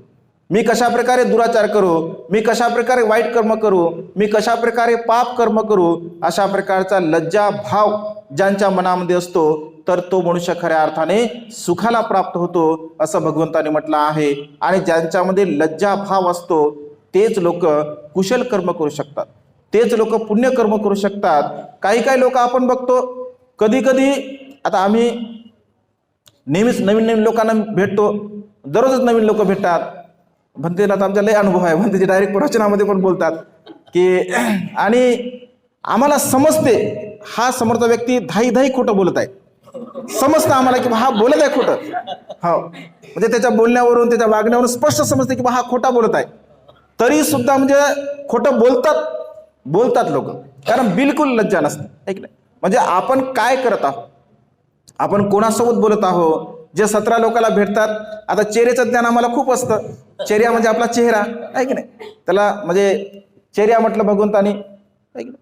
मी कशा प्रकारे दुराचार करू, मी कशा प्रकारे वाईट कर्म करू, मी कशा प्रकारे पाप कर्म करू. अशा प्रकारचा लज्जा भाव ज्यांच्या मनामध्ये असतो तर तो मनुष्य खऱ्या अर्थाने सुखाला प्राप्त होतो असं भगवंताने म्हटलं आहे. आणि ज्यांच्यामध्ये लज्जा भाव असतो तेच लोक कुशल कर्म करू शकतात, तेच लोक पुण्य कर्म करू शकतात. काही काही लोक आपण बघतो, कधी कधी आता आम्ही नेहमीच नवीन नवीन लोकांना भेटतो, दररोजच नवीन लोक भेटतात. भंतेला तर आमचा लय अनुभव आहे, भंतेचे डायरेक्ट प्रवचनामध्ये पण बोलतात की आणि आम्हाला समजते हा समोरचा व्यक्ती धाई खोटं बोलत आहे, समजतं आम्हाला की हा बोलत आहे खोटं. हो, म्हणजे त्याच्या बोलण्यावरून त्याच्या वागण्यावरून स्पष्ट समजते की हा खोटा बोलत आहे. तरी सुद्धा म्हणजे खोटं बोलतात लोक, कारण बिलकुल लज्जा नसते, ऐक नाही. म्हणजे आपण काय करत आहोत, आपण कोणासोबत बोलत आहोत. जे 17 लोकांना भेटतात, आता चेहऱ्याचं ज्ञान आम्हाला खूप असतं. चेहरा म्हणजे आपला चेहरा, आहे की नाही. त्याला म्हणजे चेहरा म्हटलं भगवंतानी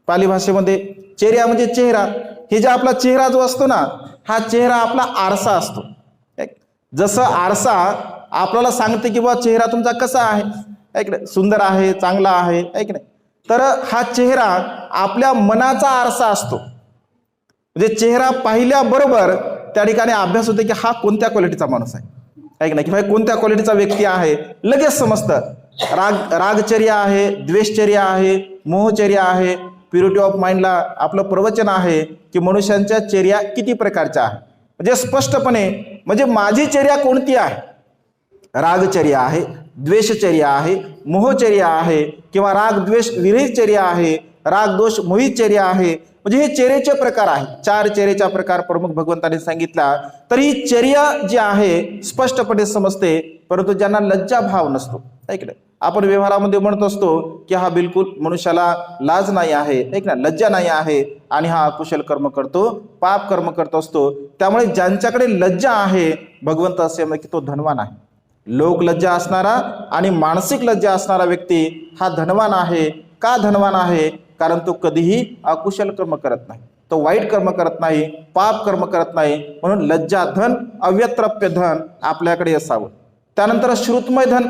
पाली भाषेमध्ये, चेहरा म्हणजे चेहरा. हे जे आपला चेहरा जो असतो ना, हा चेहरा आपला आरसा असतो. जसं आरसा आपल्याला सांगते की बा चेहरा तुमचा कसा आहे, ऐक नाही, सुंदर आहे, चांगला आहे, ऐक नाही. तर हा चेहरा आपल्या मनाचा आरसा असतो. म्हणजे चेहरा पाहिल्याबरोबर त्या ठिकाणी अभ्यास होते की हा कोणत्या क्वालिटीचा माणूस आहे, ऐक नाही, की भाई कोणत्या क्वालिटीचा व्यक्ती आहे, लगेच समजतं. रागचर्या आहे, द्वेषचर्या आहे, मोहचर्या आहे. प्युरिटी ऑफ माइंडला आपलं प्रवचन आहे की मनुष्यांच्या चर्या किती प्रकारच्या आहे. म्हणजे स्पष्टपणे म्हणजे माझी चर्या कोणती आहे, रागचर्या आहे, द्वेषचर्या आहे, मोहचर्या आहे, किंवा राग द्वेष विरहित चर्या आहे, राग दोष मोहित चर्या आहे. म्हणजे हे चेहऱ्याचे प्रकार आहे. 4 चेहऱ्याचा प्रकार प्रमुख भगवंताने सांगितला. तर ही चर्या जी आहे स्पष्टपणे समजते, परंतु ज्यांना लज्जा भाव नसतो, ऐकलं, आपण व्यवहारामध्ये म्हणत असतो की हा बिलकुल मनुष्याला लाज नाही आहे, ऐक ना, लज्जा नाही आहे, आणि हा अकुशल कर्म करतो, पाप कर्म करत असतो. त्यामुळे ज्यांच्याकडे लज्जा आहे, भगवंत असे म्हणतात की तो धनवान आहे. लोक लज्जा असणारा आणि मानसिक लज्जा असणारा व्यक्ती हा धनवान आहे. का धनवान आहे? कारण तो कधीही अकुशल कर्म करत नाही, तो वाईट कर्म करत नाही, पाप कर्म करत नाही. म्हणून लज्जा धन, अव्यत्रप्य धन आपल्याकडे असावं. त्यानंतर श्रुतमय धन,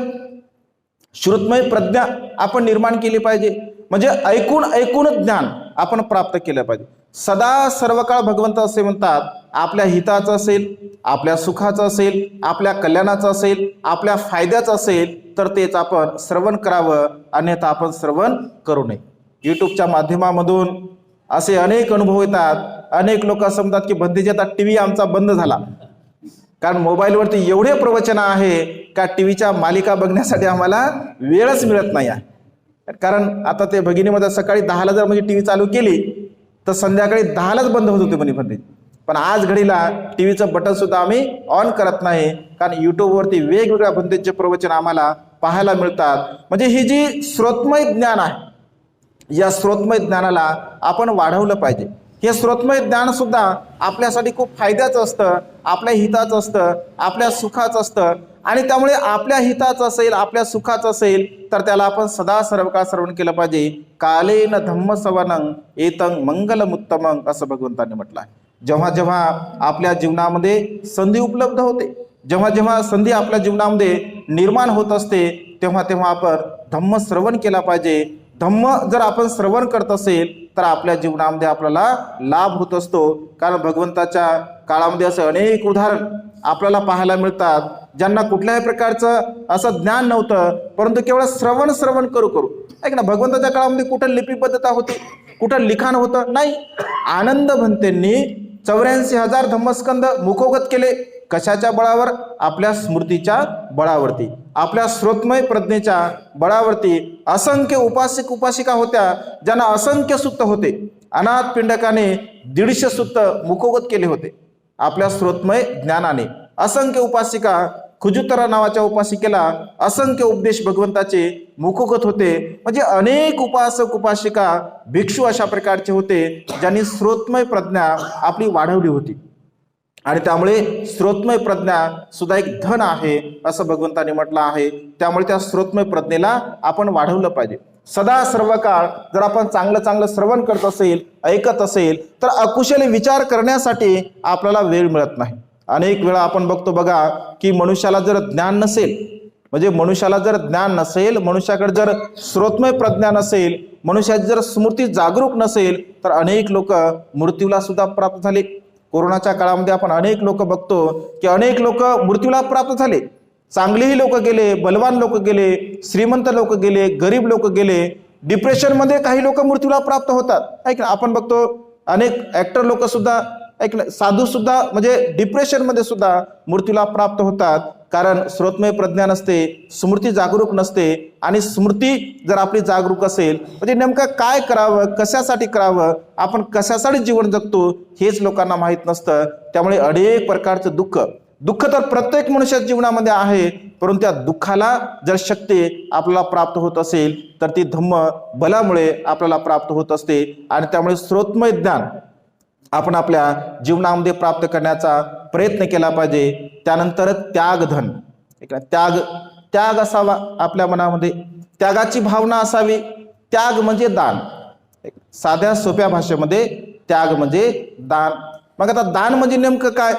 श्रुतमय प्रज्ञा आपण निर्माण केली पाहिजे. म्हणजे ऐकून ज्ञान आपण प्राप्त केलं पाहिजे. सदा सर्व काळ भगवंत असे म्हणतात, आपल्या हिताचं असेल, आपल्या सुखाचं असेल, आपल्या कल्याणाचं असेल, आपल्या फायद्याचं असेल तर तेच आपण श्रवण करावं, अन्यथा आपण श्रवण करू नये. यूट्यूबच्या माध्यमामधून असे अनेक अनुभव येतात. अनेक लोक असं म्हणतात की भंतेजी आता टीव्ही आमचा बंद झाला, कारण मोबाईलवरती एवढे प्रवचन आहे का टीव्हीच्या मालिका बघण्यासाठी आम्हाला वेळच मिळत नाही आहे. कारण आता ते भगिनीमध्ये सकाळी 10ला जर म्हणजे टीव्ही चालू केली तर संध्याकाळी 10लाच बंद होत होते म्हणे भंतेजी. पण आज घडीला टीव्हीचं बटन सुद्धा आम्ही ऑन करत नाही, कारण यूट्यूबवरती वेगवेगळ्या भंतेचे प्रवचन आम्हाला पाहायला मिळतात. म्हणजे ही जी श्रोतमय ज्ञान आहे, या स्रोतमय ज्ञानाला आपण वाढवलं पाहिजे. हे स्रोतमय ज्ञान सुद्धा आपल्यासाठी खूप फायद्याचं असतं, आपल्या हिताचं असतं, आपल्या सुखाचं असतं. आणि त्यामुळे आपल्या हिताचं असेल, आपल्या सुखाचं असेल तर त्याला आपण सदा सर्व काळ श्रवण केलं पाहिजे. कालेन धम्म सवनं एतं मंगलमुत्तमं असं भगवंतांनी म्हटलं आहे. जेव्हा जेव्हा आपल्या जीवनामध्ये संधी उपलब्ध होते, जेव्हा जेव्हा संधी आपल्या जीवनामध्ये निर्माण होत असते, तेव्हा तेव्हा आपण धम्म श्रवण केला पाहिजे. धम्म जर आपण श्रवण करत असेल तर आपल्या जीवनामध्ये आपल्याला लाभ होत असतो. कारण भगवंताच्या काळामध्ये असे अनेक उदाहरण आपल्याला पाहायला मिळतात, ज्यांना कुठल्याही प्रकारचं असं ज्ञान नव्हतं, परंतु केवळ श्रवण करू करू ऐक ना, भगवंताच्या काळामध्ये कुठं लिपिबद्धता होती, कुठं लिखाण होतं नाही. आनंद भंतेंनी 84,000 धम्मस्कंद मुखोगत केले. कशाच्या बळावर? आपल्या स्मृतीच्या बळावरती, आपल्या स्रोतमय प्रज्ञेच्या बळावरती. असंख्य उपासक उपासिका होत्या ज्यांना असंख्य सुत्त होते. अनाथ पिंडकाने 150 सुत्त मुखोगत केले होते आपल्या स्रोतमय ज्ञानाने. असंख्य उपासिका, खुजुतरा नावाच्या उपासिकेला असंख्य उपदेश भगवंताचे मुखोगत होते. म्हणजे अनेक उपासक उपासिका भिक्षू अशा प्रकारचे होते ज्यांनी स्रोतमय प्रज्ञा आपली वाढवली होती. आणि त्यामुळे स्रोतमय प्रज्ञा सुद्धा एक धन आहे असं भगवंतांनी म्हटलं आहे. त्यामुळे त्या स्रोतमय प्रज्ञेला आपण वाढवलं पाहिजे. सदा सर्व काळ जर आपण चांगलं श्रवण करत असेल, ऐकत असेल तर अकुशल विचार करण्यासाठी आपल्याला वेळ मिळत नाही. अनेक वेळा आपण बघतो बघा की मनुष्याला जर ज्ञान नसेल, म्हणजे मनुष्याला जर ज्ञान नसेल, मनुष्याकडे जर स्रोतमय प्रज्ञा नसेल, मनुष्याची जर स्मृती जागरूक नसेल तर अनेक लोक मृत्यूला सुद्धा प्राप्त झाले. कोरोनाच्या काळामध्ये आपण अनेक लोक बघतो की अनेक लोक मृत्यूला प्राप्त झाले. चांगलेही लोक गेले, बलवान लोक गेले, श्रीमंत लोक गेले, गरीब लोक गेले. डिप्रेशनमध्ये काही लोक मृत्यूला प्राप्त होतात. ऐक ना, आपण बघतो अनेक ऍक्टर लोक सुद्धा, ऐक ना, साधू सुद्धा म्हणजे डिप्रेशनमध्ये सुद्धा मृत्यूला प्राप्त होतात. कारण स्रोतमय प्रज्ञा नसते, स्मृती जागरूक नसते. आणि स्मृती जर आपली जागरूक असेल म्हणजे नेमकं काय करावं, कशासाठी करावं, आपण कशासाठी जीवन जगतो हेच लोकांना माहीत नसतं. त्यामुळे अनेक प्रकारचं दुःख तर प्रत्येक मनुष्याच्या जीवनामध्ये आहे, परंतु त्या दुःखाला जर शक्ती आपल्याला प्राप्त होत असेल तर ती धम्म बलामुळे आपल्याला प्राप्त होत असते. आणि त्यामुळे स्रोतमय ज्ञान आपण आपल्या जीवनामध्ये प्राप्त करण्याचा प्रयत्न केला पाहिजे. त्यानंतर त्यागधन, त्याग असावा आपल्या मनामध्ये, त्यागाची भावना असावी. त्याग म्हणजे दान. साध्या सोप्या भाषेमध्ये त्याग म्हणजे दान. मग आता दान म्हणजे नेमकं काय?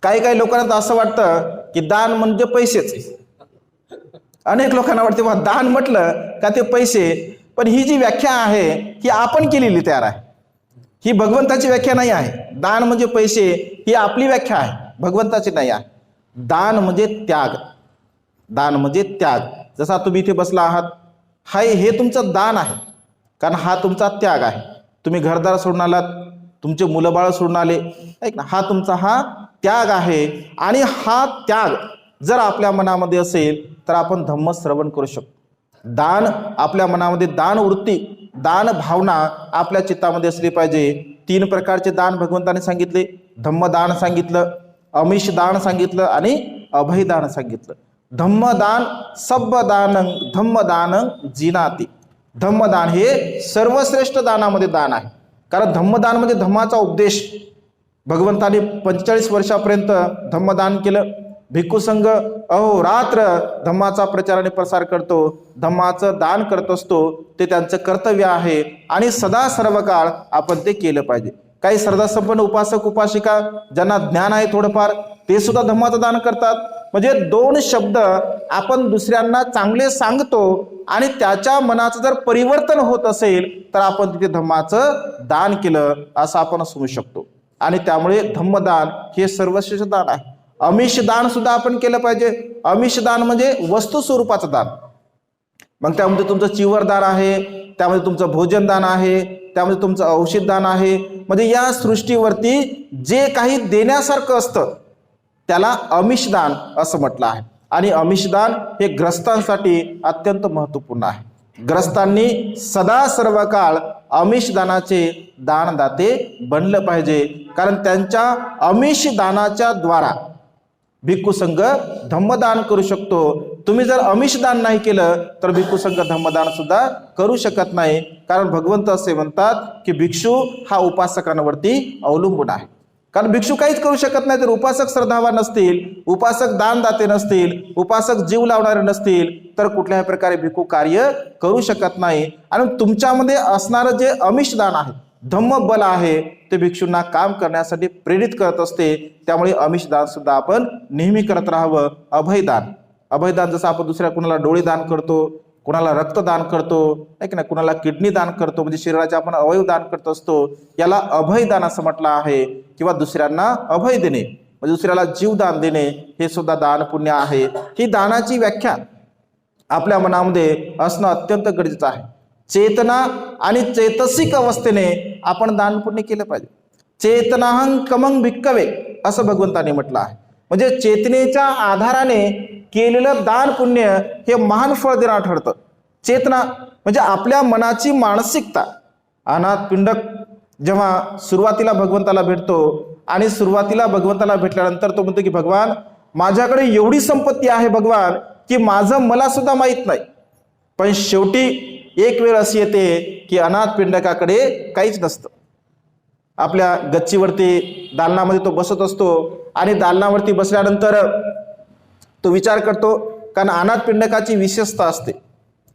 काही लोकांना असं वाटतं की दान म्हणजे पैसेच. अनेक लोकांना वाटते बा दान म्हटलं का ते पैसे. पण ही जी व्याख्या आहे ही आपण केलेली तयार आहे, ही भगवंताची व्याख्या नाही आहे. दान म्हणजे पैसे ही आपली व्याख्या आहे, भगवंताची नाही आहे. दान म्हणजे त्याग, दान म्हणजे त्याग. जसा तुम्ही इथे बसला आहात, हे तुमचं दान आहे, कारण हा तुमचा त्याग आहे. तुम्ही घरदार सोडून आलात, तुमचे मुलं बाळ सोडून आले, ऐक ना, हा तुमचा त्याग आहे. आणि हा त्याग जर आपल्या मनामध्ये असेल तर आपण धम्म श्रवण करू शकतो. दान आपल्या मनामध्ये, दान वृत्ती, दान भावना आपल्या चित्तामध्ये असली पाहिजे. 3 प्रकारचे दान भगवंताने सांगितले. धम्मदान सांगितलं, अमिष दान सांगितलं आणि अभयदान सांगितलं. धम्मदान सब्बदानं धम्मदानं जिनाती. धम्मदान हे सर्वश्रेष्ठ दानामध्ये दान आहे. कारण धम्मदान म्हणजे धम्माचा उपदेश. भगवंताने 45 वर्षापर्यंत धम्मदान केलं. भिक्खू संघ अहोरात्र धम्माचा प्रचार आणि प्रसार करतो, धम्माचं दान करत असतो. ते त्यांचं कर्तव्य आहे आणि सदा सर्व काळ आपण ते केलं पाहिजे. काही श्रद्धासंपन्न उपासक उपासिका ज्यांना ज्ञान आहे थोडंफार, ते सुद्धा धम्माचं दान करतात. म्हणजे 2 शब्द आपण दुसऱ्यांना चांगले सांगतो आणि त्याच्या मनाचं जर परिवर्तन होत असेल तर आपण तिथे धम्माचं दान केलं असं आपण समजू शकतो. आणि त्यामुळे धम्मदान हे सर्वश्रेष्ठ दान आहे. अमिष दान सुद्धा आपण केलं पाहिजे. अमिष दान म्हणजे वस्तू स्वरूपाचं दान. मग त्यामध्ये तुमचं चिवर दान आहे, त्यामध्ये तुमचं भोजन दान आहे, त्यामध्ये तुमचं औषध दान आहे. म्हणजे या सृष्टीवरती जे काही देण्यासारखं असतं त्याला अमिष दान असं म्हटलं आहे. आणि अमिष दान हे ग्रस्तांसाठी अत्यंत महत्त्वपूर्ण आहे. ग्रस्तांनी सदा सर्व काळ अमिष दानाचे दानदाते बनलं पाहिजे. कारण त्यांच्या अमिष दानाच्या द्वारा भिक्खू संघ धम्मदान करू शकतो. तुम्ही जर आमिष दान नाही केलं तर भिक्खू संघ धम्मदान सुद्धा करू शकत नाही. कारण भगवंत असे म्हणतात की भिक्षू हा उपासकांवरती अवलंबून आहे. कारण भिक्षू काहीच करू शकत नाही. तर उपासक श्रद्धावान नसतील, उपासक दानदाते नसतील, उपासक जीव लावणारे नसतील तर कुठल्याही प्रकारे भिक्खू कार्य करू शकत नाही. आणि तुमच्यामध्ये असणारं जे आमिष दान आहे, धम्म बल आहे, ते भिक्षूंना काम करण्यासाठी प्रेरित करत असते. त्यामुळे आमिष दान सुद्धा आपण नेहमी करत राहावं. अभयदान, अभयदान जसं आपण दुसऱ्या कुणाला डोळे दान करतो, कुणाला रक्तदान करतो, आहे की नाही, कुणाला किडनी दान करतो, म्हणजे शरीराचे आपण अवयव दान करत असतो, याला अभयदान असं म्हटलं आहे. किंवा दुसऱ्यांना अभय देणे म्हणजे दुसऱ्याला जीवदान देणे हे सुद्धा दान पुण्य आहे. ही दानाची व्याख्या आपल्या मनामध्ये असणं अत्यंत गरजेचं आहे. चेतना आणि चेतसिक अवस्थेने आपण दान पुण्य केलं पाहिजे. चेतनाहं कमंग भिक्कवे असं भगवंताने म्हटलं आहे. म्हणजे चेतनेच्या आधाराने केलेलं दान पुण्य हे महान फळ देणार ठरतं. चेतना म्हणजे आपल्या मनाची मानसिकता. अनाथ पिंडक जेव्हा सुरुवातीला भगवंताला भेटतो आणि सुरुवातीला भगवंताला भेटल्यानंतर तो म्हणतो की भगवान माझ्याकडे एवढी संपत्ती आहे भगवान की माझं मला सुद्धा माहीत नाही. पण शेवटी एक वेळ अशी येते की अनाथ पिंडकाकडे काहीच नसतं. आपल्या गच्चीवरती दालनामध्ये तो बसत असतो आणि दालनावरती बसल्यानंतर तो विचार करतो. कारण अनाथ पिंडकाची विशेषता असते.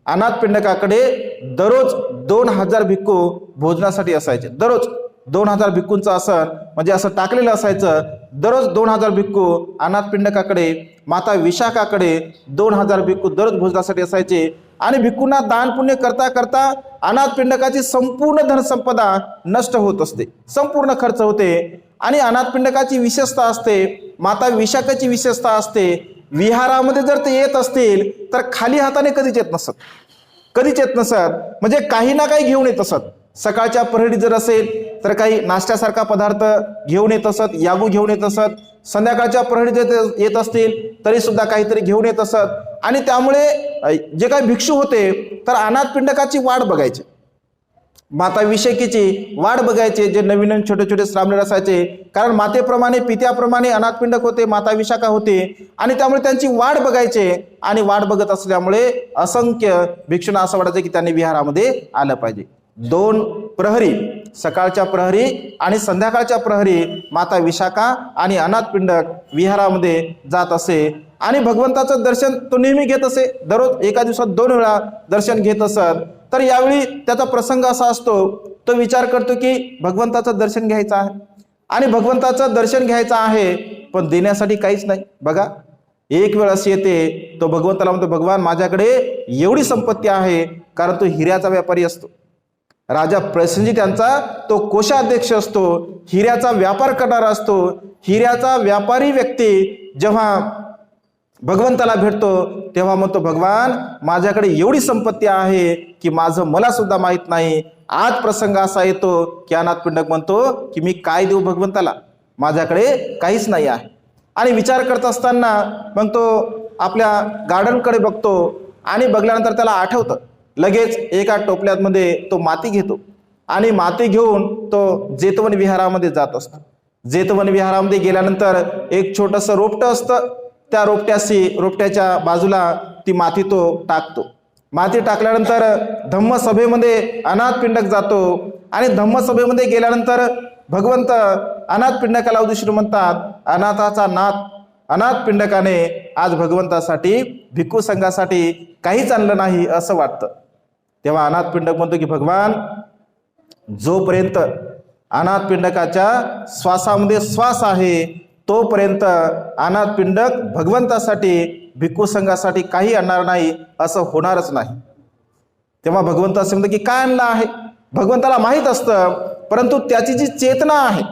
अनाथ पिंडकाकडे दररोज 2000 भिक्खू भोजनासाठी असायचे. दररोज 2000 भिक्खूंचं आसन म्हणजे असं टाकलेलं असायचं. दररोज 2000 भिक्खू अनाथ पिंडकाकडे, माता विशाखाकडे 2000 भिक्खू दररोज भोजनासाठी असायचे. आणि भिक्खूंना दान पुण्य करता करता अनाथ पिंडकाची संपूर्ण धनसंपदा नष्ट होत असते, संपूर्ण खर्च होते. आणि अनाथ पिंडकाची विशेषता असते, माता विशाखाची विशेषता असते. विहारामध्ये जर ते येत असतील तर खाली हाताने कधीच येत नसत, कधीच येत नसत. म्हणजे काही ना काही घेऊन येत असत. सकाळच्या प्रहरी जर असेल तर काही नाश्त्यासारखा पदार्थ घेऊन येत असत, यागू घेऊन येत असत. संध्याकाळच्या प्रहरी जर येत असतील तरी सुद्धा काहीतरी घेऊन येत असत. आणि त्यामुळे जे काही भिक्षू होते तर अनाथ पिंडकाची वाट बघायचे, माता विशाखेची वाट बघायचे. जे नवीन नवीन छोटे छोटे श्रामणेर असायचे, कारण मातेप्रमाणे पित्याप्रमाणे अनाथ पिंडक होते, माता विशाखा होते. आणि त्यामुळे त्यांची वाट बघायचे. आणि वाट बघत असल्यामुळे असंख्य भिक्षूंना असं वाटायचं की त्यांनी विहारामध्ये आलं पाहिजे. 2 प्रहरी, सकाळच्या प्रहरी आणि संध्याकाळच्या प्रहरी माता विशाखा आणि अनाथ पिंडक विहारामध्ये जात असे. आणि भगवंताचं दर्शन तो नेहमी घेत असे. दररोज एका दिवसात 2 वेळा दर्शन घेत असत. तर यावेळी त्याचा प्रसंग असा असतो, तो विचार करतो की भगवंताचं दर्शन घ्यायचं आहे आणि भगवंताचं दर्शन घ्यायचं आहे पण देण्यासाठी काहीच नाही. बघा एक वेळ अशी येते, तो भगवंताला म्हणतो भगवान माझ्याकडे एवढी संपत्ती आहे. कारण तो हिऱ्याचा व्यापारी असतो. राजा प्रसेनजी त्यांचा तो कोषाध्यक्ष असतो, हिऱ्याचा व्यापार करणारा असतो. हिऱ्याचा व्यापारी व्यक्ती जेव्हा भगवंताला भेटतो तेव्हा म्हणतो भगवान माझ्याकडे एवढी संपत्ती आहे की माझं मला सुद्धा माहित नाही. आज प्रसंग असा येतो की अनाथ पिंडक म्हणतो की मी काय देऊ भगवंताला, माझ्याकडे काहीच नाही आहे. आणि विचार करत असताना मग तो आपल्या गार्डनकडे बघतो आणि बघल्यानंतर त्याला आठवतं. लगेच एका टोपल्यामध्ये तो माती घेतो आणि माती घेऊन तो जेतवन विहारामध्ये जात असतो. जेतवन विहारामध्ये गेल्यानंतर एक छोटंसं रोपटं असतं. त्या रोपट्याच्या बाजूला ती माती तो टाकतो. माती टाकल्यानंतर धम्मसभेमध्ये अनाथ पिंडक जातो आणि धम्मसभेमध्ये गेल्यानंतर भगवंत अनाथ पिंडकाला उद्देशून म्हणतात अनाथाचा नाथ अनाथ पिंडकाने आज भगवंतासाठी भिक्खू संघासाठी काहीच आणलं नाही असं वाटतं. तेव्हा अनाथ पिंडक म्हणतो की भगवान जोपर्यंत अनाथ पिंडकाच्या श्वासामध्ये श्वास आहे तोपर्यंत अनाथ पिंडक भगवंतासाठी भिक्खू संघासाठी काही आणणार नाही, असं होणारच नाही. तेव्हा भगवंत असे म्हणतात की काय आणलं आहे. भगवंताला माहीत असतं, परंतु त्याची जी चेतना आहे,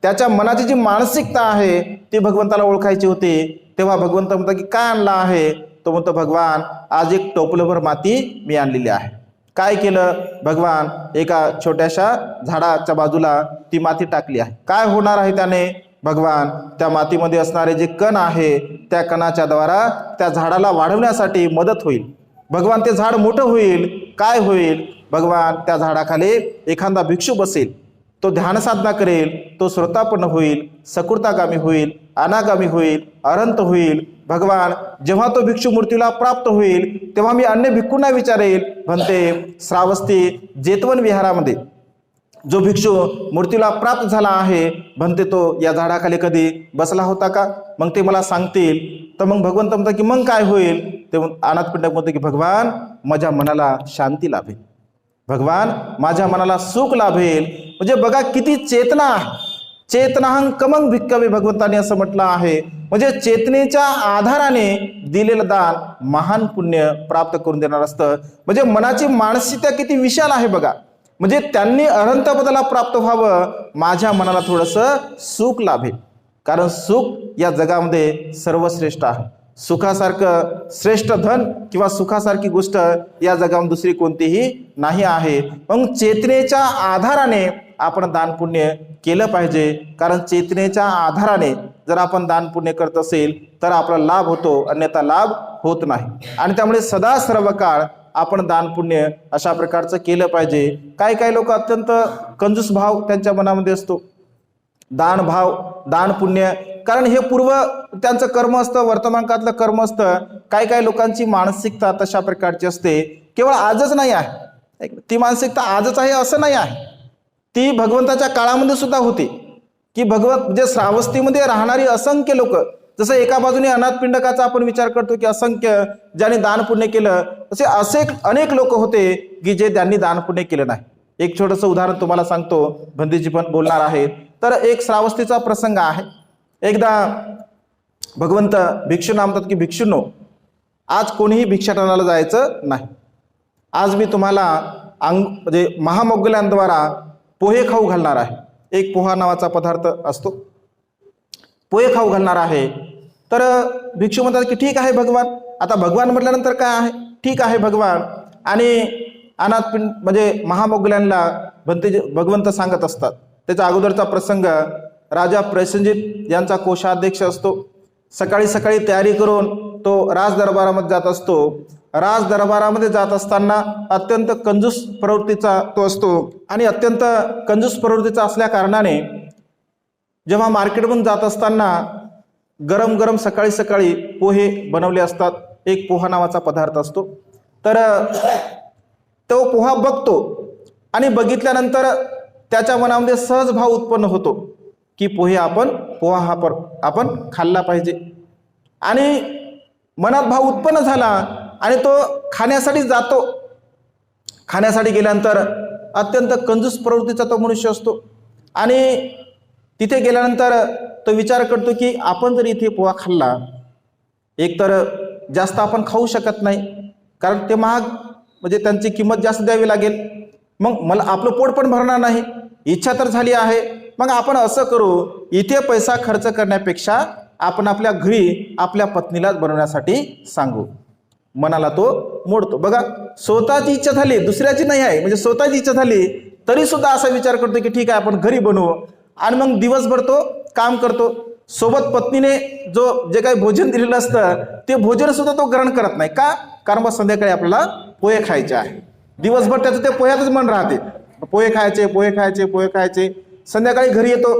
त्याच्या मनाची जी मानसिकता आहे ती भगवंताला ओळखायची होती. तेव्हा भगवंत म्हणतात की काय आणलं आहे. तो म्हणतो भगवान आज एक टोपलभर माती मी आणलेली आहे. काय केलं भगवान, एका छोट्याशा झाडाच्या बाजूला ती माती टाकली आहे. काय होणार आहे त्याने भगवान, त्या मातीमध्ये असणारे जे कण आहे त्या कणाच्या द्वारा त्या झाडाला वाढवण्यासाठी मदत होईल. भगवान ते झाड मोठं होईल. काय होईल भगवान, त्या झाडाखाली एखादा भिक्षू बसेल तो ध्यानसाधना करेल, तो श्रोतापन्न होईल, सकृतागामी होईल, अनागामी होईल, अरंत होईल. भगवान जेव्हा तो भिक्षू मूर्तीला प्राप्त होईल तेव्हा मी अन्य भिक्खूंना विचारेल, म्हणते श्रावस्ती जेतवन विहारामध्ये जो भिक्षू मूर्तीला प्राप्त झाला आहे, म्हणते तो या झाडाखाली कधी बसला होता का? मग ते मला सांगतील. तर मग भगवंत म्हणतात की मग काय होईल? ते अनाथपिंडक म्हणतो की भगवान माझ्या मनाला शांती लाभेल, भगवान माझ्या मनाला सुख लाभेल. म्हणजे बघा किती चेतना आहे. चेतनाहं कमंग भिक्कवे भगवंताने असं म्हटलं आहे. म्हणजे चेतनेच्या आधाराने दिलेलं दान महान पुण्य प्राप्त करून देणार असतं. म्हणजे मनाची मानसिकता किती विशाल आहे बघा. म्हणजे त्यांनी अनंत पदाला प्राप्त व्हावं, माझ्या मनाला थोडंसं सुख लाभेल. कारण सुख या जगामध्ये सर्वश्रेष्ठ आहे. सुखासारखं श्रेष्ठ धन किंवा सुखासारखी गोष्ट या जगामध्ये दुसरी कोणतीही नाही आहे. मग चेतनेच्या आधाराने आपण दान पुण्य केलं पाहिजे. कारण चेतनेच्या आधाराने जर आपण दान पुण्य करत असेल तर आपला लाभ होतो, अन्यथा लाभ होत नाही. आणि त्यामुळे सदा सर्व काळ आपण दान पुण्य अशा प्रकारचं केलं पाहिजे. काही काही लोक अत्यंत कंजूस भाव त्यांच्या मनामध्ये असतो, दान भाव, दान पुण्य. कारण हे पूर्व त्यांचं कर्म असतं, वर्तमान काळातलं कर्म असतं. काही काही लोकांची मानसिकता तशा प्रकारची असते. केवळ आजच नाही आहे, ती मानसिकता आजच आहे असं नाही आहे, ती भगवंताच्या काळामध्ये सुद्धा होती. की भगवंत म्हणजे श्रावस्तीमध्ये राहणारी असंख्य लोक, जसं एका बाजूने अनाथपिंडकाचा आपण विचार करतो की असंख्य ज्यांनी दान पुण्य केलं, असे अनेक लोक होते की जे त्यांनी दान पुण्य केलं नाही. एक छोटंसं उदाहरण तुम्हाला सांगतो, भंतीजी पण बोलणार आहेत. तर एक श्रावस्तीचा प्रसंग आहे. एकदा भगवंत भिक्षूंना म्हणतात की भिक्षूंनो, आज कोणीही भिक्षाटनाला जायचं नाही. आज मी तुम्हाला म्हणजे महामौगल्यांद्वारा पोहे खाऊ घालणार आहे. एक पोहा नावाचा पदार्थ असतो, पोहे खाऊ घालणार आहे. तर भिक्षू म्हणतात की ठीक आहे भगवान. आता भगवान म्हटल्यानंतर काय आहे, ठीक आहे भगवान. आणि अनाथपिंड म्हणजे महामौगल्यांना भगवंत सांगत असतात. त्याच्या अगोदरचा प्रसंग, राजा प्रसेनजित यांचा कोषाध्यक्ष असतो. सकाळी सकाळी तयारी करून तो राज दरबारामध्ये जात असतो. राज दरबारामध्ये जात असताना अत्यंत कंजूस प्रवृत्तीचा तो असतो. आणि अत्यंत कंजूस प्रवृत्तीचा असल्या कारणाने जेव्हा मार्केटमधून जात असताना गरम गरम सकाळी सकाळी पोहे बनवले असतात. एक पोहा नावाचा पदार्थ असतो. तर तो पोहा बघतो आणि बघितल्यानंतर त्याच्या मनामध्ये सहज भाव उत्पन्न होतो की पोहा आपण खाल्ला पाहिजे. आणि मनात भाव उत्पन्न झाला आणि तो खाण्यासाठी जातो. खाण्यासाठी गेल्यानंतर अत्यंत कंजूस प्रवृत्तीचा तो मनुष्य असतो. आणि तिथे गेल्यानंतर तो विचार करतो की आपण जर इथे पोहा खाल्ला, एकतर जास्त आपण खाऊ शकत नाही कारण ते महाग, म्हणजे त्यांची किंमत जास्त द्यावी लागेल. मग मला आपलं पोट पण भरणार नाही, इच्छा तर झाली आहे. मग आपण असं करू, इथे पैसा खर्च करण्यापेक्षा आपण आपल्या घरी आपल्या पत्नीलाच बनवण्यासाठी सांगू. मनाला तो मोडतो. बघा, स्वतःची इच्छा झाली, दुसऱ्याची नाही आहे. म्हणजे स्वतःची इच्छा झाली तरी सुद्धा असा विचार करतो की ठीक आहे आपण घरी बनवू. आणि मग दिवसभर तो काम करतो. सोबत पत्नीने जे काही भोजन दिलेलं असतं ते भोजन सुद्धा तो ग्रहण करत नाही. का? कारण मग संध्याकाळी आपल्याला पोहे खायचे आहे. दिवसभर त्याचं ते पोह्यातच मन राहते, पोहे खायचे, पोहे खायचे, पोहे खायचे. संध्याकाळी घरी येतो,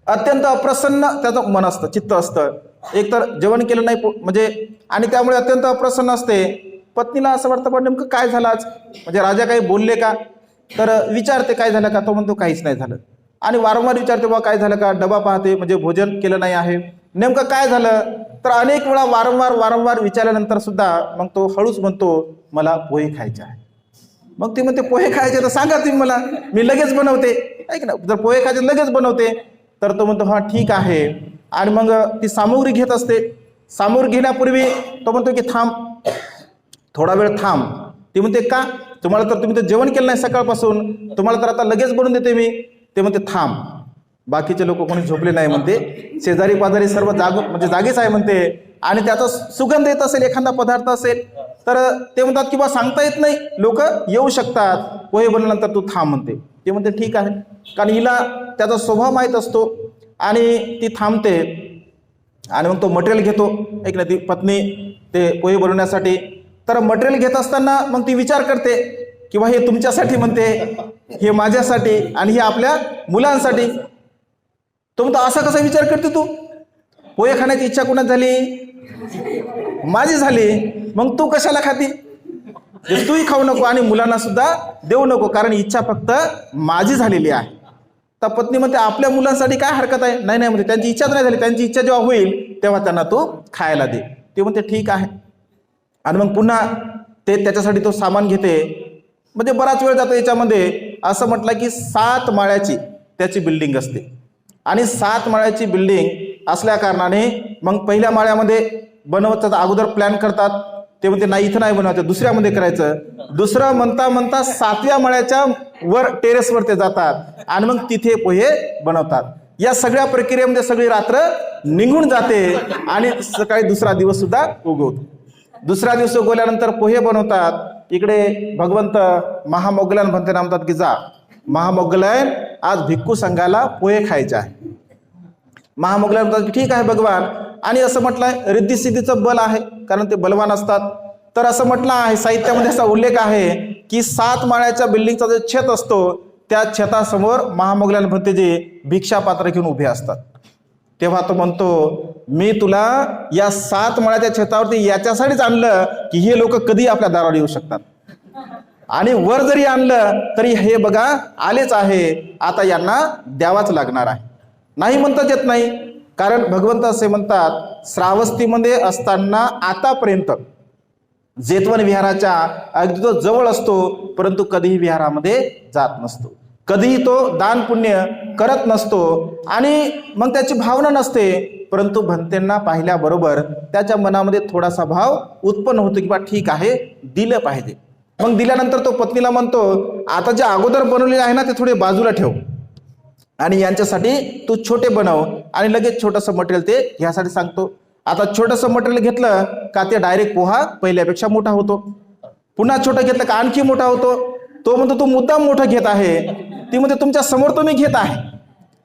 अत्यंत अप्रसन्न त्याचं मन असतं, चित्त असतं. एकतर जेवण केलं नाही म्हणजे, आणि त्यामुळे अत्यंत अप्रसन्न असते. पत्नीला असं वाटतं पण नेमकं काय झालं आज, म्हणजे राजा काही बोलले का? तर विचारते काय झालं का? तो म्हणतो काहीच नाही झालं. आणि वारंवार विचारते बा काय झालं का? डबा पाहते म्हणजे भोजन केलं नाही आहे, नेमकं काय झालं? तर अनेक वेळा वारंवार विचारल्यानंतर सुद्धा मग तो हळूच म्हणतो मला पोहे खायचे आहे. मग ती म्हणते पोहे खायचे तर सांगा तुम्ही मला, मी लगेच बनवते. ऐक ना, जर पोहे खायचे लगेच बनवते. तर तो म्हणतो हा ठीक आहे. आणि मग ती सामुग्री घेत असते. सामुग्री घेण्यापूर्वी तो म्हणतो की थांब, थोडा वेळ थांब. ती म्हणते का? तुम्हाला तर तुम्ही तर जेवण केलं नाही सकाळपासून, तुम्हाला तर आता लगेच बनवून देते मी. ते म्हणते थांब, बाकीचे लोक कोणी झोपले नाही म्हणते, शेजारी पाजारी सर्व जागीच आहे म्हणते. आणि त्याचा सुगंध येत असेल, एखादा पदार्थ असेल तर ते म्हणतात की बा सांगता येत नाही, लोक येऊ शकतात, पोहे बनल्यानंतर तू थांब म्हणते. ते म्हणते ठीक आहे. कारण हिला त्याचा स्वभाव माहीत असतो. आणि ती थांबते. आणि मग तो मटेरियल घेतो, ऐक ना, ती पत्नी ते पोहे बनवण्यासाठी. तर मटेरियल घेत असताना मग ती विचार करते किंवा हे तुमच्यासाठी म्हणते, हे माझ्यासाठी आणि हे आपल्या मुलांसाठी. तो म्हणतो असा कसा विचार करते तू? पोहे खाण्याची इच्छा कोणाची झाली? माझी झाली. मग तू कशाला खाती? तूही खाऊ नको आणि मुलांना सुद्धा देऊ नको, कारण इच्छा फक्त माझी झालेली आहे. तर पत्नी म्हणते आपल्या मुलांसाठी काय हरकत आहे? नाही नाही म्हणते, त्यांची इच्छाच नाही झाली, त्यांची इच्छा जेव्हा होईल तेव्हा त्यांना तू खायला दे. ते म्हणते ठीक आहे. आणि मग पुन्हा ते त्याच्यासाठी तो सामान घेते. म्हणजे बराच वेळ जातो याच्यामध्ये. असं म्हटलं की 7 माळ्याची त्याची बिल्डिंग असते आणि 7 माळ्याची बिल्डिंग असल्या कारणाने मग पहिल्या माळ्यामध्ये बनवतात, अगोदर प्लॅन करतात. ते म्हणते नाही इथं नाही बनवायचं, दुसऱ्यामध्ये करायचं. दुसरं म्हणता म्हणता 7व्या माळ्याच्या वर टेरेसवर ते जातात आणि मग तिथे पोहे बनवतात. या सगळ्या प्रक्रियेमध्ये सगळी रात्र निघून जाते आणि सकाळी दुसरा दिवस सुद्धा उगवतो. दुसरा दिवस उगवल्यानंतर पोहे बनवतात. इकडे भगवंत महामोगलान म्हणते म्हणतात की जा महामोगलायन, आज भिक्खू संघाला पोहे खायचे आहे. महामोगलान म्हणतात की ठीक आहे भगवान. आणि असं म्हटलंय रिद्धिसिद्धीचं बल आहे, कारण ते बलवान असतात. तर असं म्हटलं आहे, साहित्यामध्ये असा उल्लेख आहे की 7 माळ्याच्या बिल्डिंगचा जो छत असतो त्या छतासमोर महामोगलान भंतेजी भिक्षा पात्र घेऊन उभे असतात. तेव्हा तो म्हणतो मी तुला या 7 माळ्याच्या छतावरती याच्यासाठीच आणलं की हे लोक कधी आपल्या दारावर येऊ शकतात, आणि वर जरी आणलं तरी हे बघा आलेच आहे, आता यांना द्यावाच लागणार आहे. नाही म्हणताच येत नाही, कारण भगवंत असे म्हणतात श्रावस्तीमध्ये असताना आतापर्यंत जेतवन विहाराच्या अगदी तो जवळ असतो, परंतु कधीही विहारामध्ये जात नसतो, कधीही तो दान पुण्य करत नसतो आणि मग त्याची भावना नसते. परंतु भंतेंना पाहिल्याबरोबर त्याच्या मनामध्ये थोडासा भाव उत्पन्न होतो की बा ठीक आहे दिलं पाहिजे. मग दिल्यानंतर तो पत्नीला म्हणतो आता जे अगोदर बनवलेले आहे ना ते थोडे बाजूला ठेव आणि यांच्यासाठी तू छोटे बनव, आणि लगेच छोटंसं मटेरियल ते ह्यासाठी सांगतो. आता छोटंसं मटेरियल घेतलं का ते डायरेक्ट पोहा पहिल्यापेक्षा मोठा होतो. पुन्हा छोटं घेतलं का आणखी मोठा होतो. तो म्हणतो तू मुद्दाम मोठं घेत आहे, ती म्हणते तुमच्या समोर तो मी घेत आहे,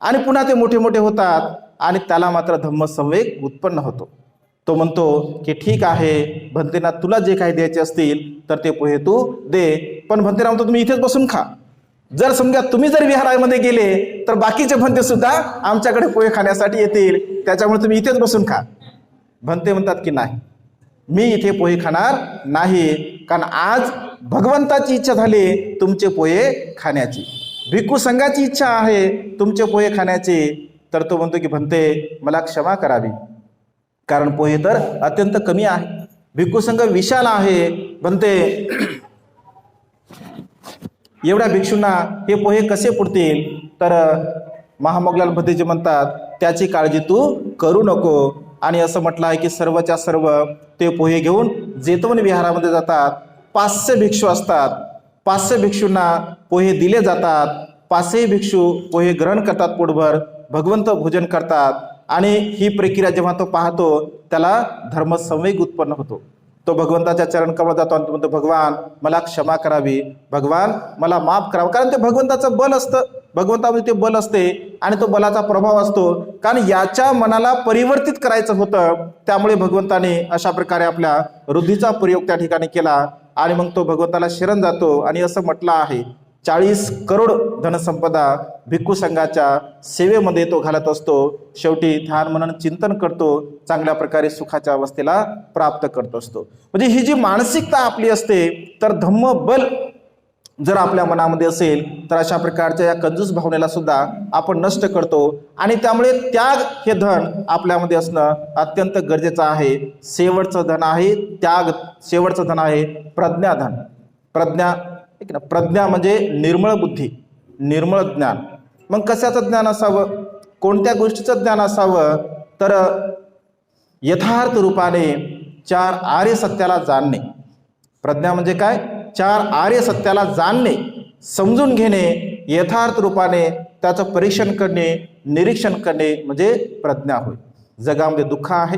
आणि पुन्हा ते मोठे मोठे होतात आणि त्याला मात्र धम्मसंवेग उत्पन्न होतो. तो म्हणतो की ठीक आहे भंतेना, तुला जे काही द्यायचे असतील तर ते पोहे तू दे, पण भंतेना म्हणतो तुम्ही इथेच बसून खा. जर समजा तुम्ही जर विहारामध्ये गेले तर बाकीचे भंते सुद्धा आमच्याकडे पोहे खाण्यासाठी येतील, त्याच्यामुळे तुम्ही इथेच बसून खा. भंते म्हणतात की नाही, मी इथे पोहे खाणार नाही, कारण आज भगवंताची इच्छा झाली तुमचे पोहे खाण्याची, भिक्खू संघाची इच्छा आहे तुमचे पोहे खाण्याची. तर तो म्हणतो की भंते मला क्षमा करावी, कारण पोहे तर अत्यंत कमी आहे, भिक्खू संघ विशाल आहे. भंते एवढ्या भिक्षूंना हे पोहे कसे पुरतील? तर महामोगलान भंतेजी म्हणतात त्याची काळजी तू करू नको. आणि असं म्हटलं आहे की सर्वच्या सर्व ते पोहे घेऊन जेतवन विहारामध्ये जातात. 500 भिक्षू असतात, 500 भिक्षूंना पोहे दिले जातात. 500 भिक्षू पोहे ग्रहण करतात, पोटभर भगवंत भोजन करतात. आणि ही प्रक्रिया जेव्हा तो पाहतो त्याला धर्मसंवेग उत्पन्न होतो. तो भगवंताच्या चरण कमळात जातो आणि तो म्हणतो भगवान मला क्षमा करावी, भगवान मला माफ करावं, कारण ते भगवंताचं बल असतं, भगवंतामध्ये ते बल असते आणि तो बलाचा प्रभाव असतो. कारण याच्या मनाला परिवर्तित करायचं होतं, त्यामुळे भगवंताने अशा प्रकारे आपल्या रुद्धीचा प्रयोग त्या ठिकाणी केला आणि मग तो भगवंताला शरण जातो. आणि असं म्हटलं आहे 40 करोड धनसंपदा भिक्खू संघाच्या सेवेमध्ये तो घालत असतो. शेवटी ध्यान मनन चिंतन करतो, चांगल्या प्रकारे सुखाच्या अवस्थेला प्राप्त करत असतो. म्हणजे ही जी मानसिकता आपली असते, तर धम्म बल जर आपल्या मनामध्ये असेल तर अशा प्रकारच्या या कंजूस भावनेला सुद्धा आपण नष्ट करतो. आणि त्यामुळे त्याग हे धन आपल्यामध्ये असणं अत्यंत गरजेचं आहे. शेवटचं धन आहे त्याग, शेवटचं धन आहे प्रज्ञाधन. प्रज्ञा म्हणजे निर्मळ बुद्धी, निर्मळ ज्ञान. मग कशाचं ज्ञान असावं, कोणत्या गोष्टीचं ज्ञान असावं? तर यथार्थ रूपाने 4 आर्य सत्याला जाणणे. प्रज्ञा म्हणजे काय? 4 आर्य सत्याला जाणणे, समजून घेणे, यथार्थ रूपाने त्याचं परीक्षण करणे, निरीक्षण करणे म्हणजे प्रज्ञा होय. जगामध्ये दुःख आहे,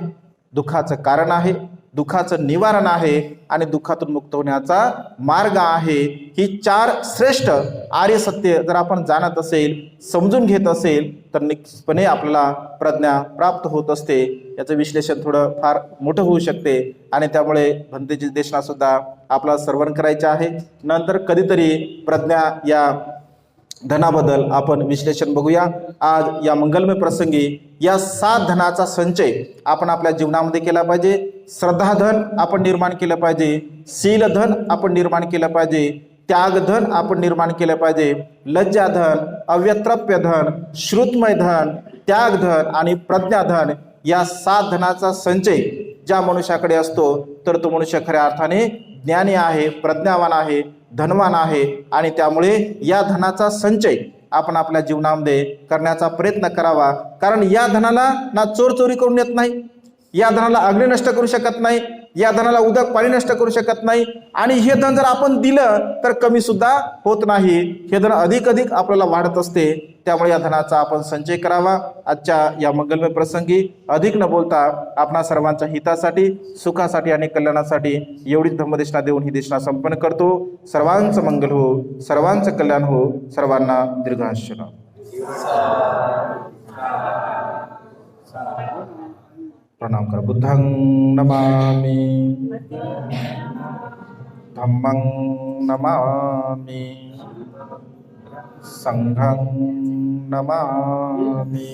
दुःखाचं कारण आहे, दुःखाचं निवारण आहे आणि दुःखातून मुक्त होण्याचा मार्ग आहे. ही 4 श्रेष्ठ आर्य सत्य जर आपण जाणत असेल, समजून घेत असेल तर निश्चितपणे आपल्याला प्रज्ञा प्राप्त होत असते. याचं विश्लेषण थोडं फार मोठं होऊ शकते आणि त्यामुळे भंतेजी देशना सुद्धा आपला श्रवण करायचे आहे. नंतर कधीतरी प्रज्ञा या धनाबद्दल आपण विश्लेषण बघूया. आज या मंगलमय प्रसंगी या 7 धनाचा संचय आपण आपल्या जीवनामध्ये केला पाहिजे. श्रद्धाधन आपण निर्माण केलं पाहिजे, शीलधन आपण निर्माण केलं पाहिजे, त्यागधन आपण निर्माण केलं पाहिजे, लज्जाधन, अव्यत्रप्य धन, श्रुतमय धन, त्यागधन आणि प्रज्ञाधन या 7 धनाचा संचय ज्या मनुष्याकडे असतो तर तो मनुष्य खऱ्या अर्थाने ज्ञानी आहे, प्रज्ञावान आहे, धनवान आहे. आणि त्यामुळे या धनाचा संचय आपण आपल्या जीवनामध्ये करण्याचा प्रयत्न करावा. कारण या धनाला ना चोर चोरी करून येत नाही, या धनाला अग्नी नष्ट करू शकत नाही, या धनाला उदक पाणी नष्ट करू शकत नाही. आणि हे धन जर आपण दिलं तर कमी सुद्धा होत नाही, हे धन अधिक आपल्याला वाढत असते. त्यामुळे या धनाचा आपण संचय करावा. आजच्या या मंगलमय प्रसंगी अधिक न बोलता आपणा सर्वांच्या हितासाठी, सुखासाठी आणि कल्याणासाठी एवढीच धम्मदेशना देऊन ही देशना संपन्न करतो. सर्वांचं मंगल हो, सर्वांचं कल्याण हो, सर्वांना दीर्घायुष्य लाभो. प्रणाम करा. बुद्धं नमामि, धम्मं नमामि, संघं नमामि.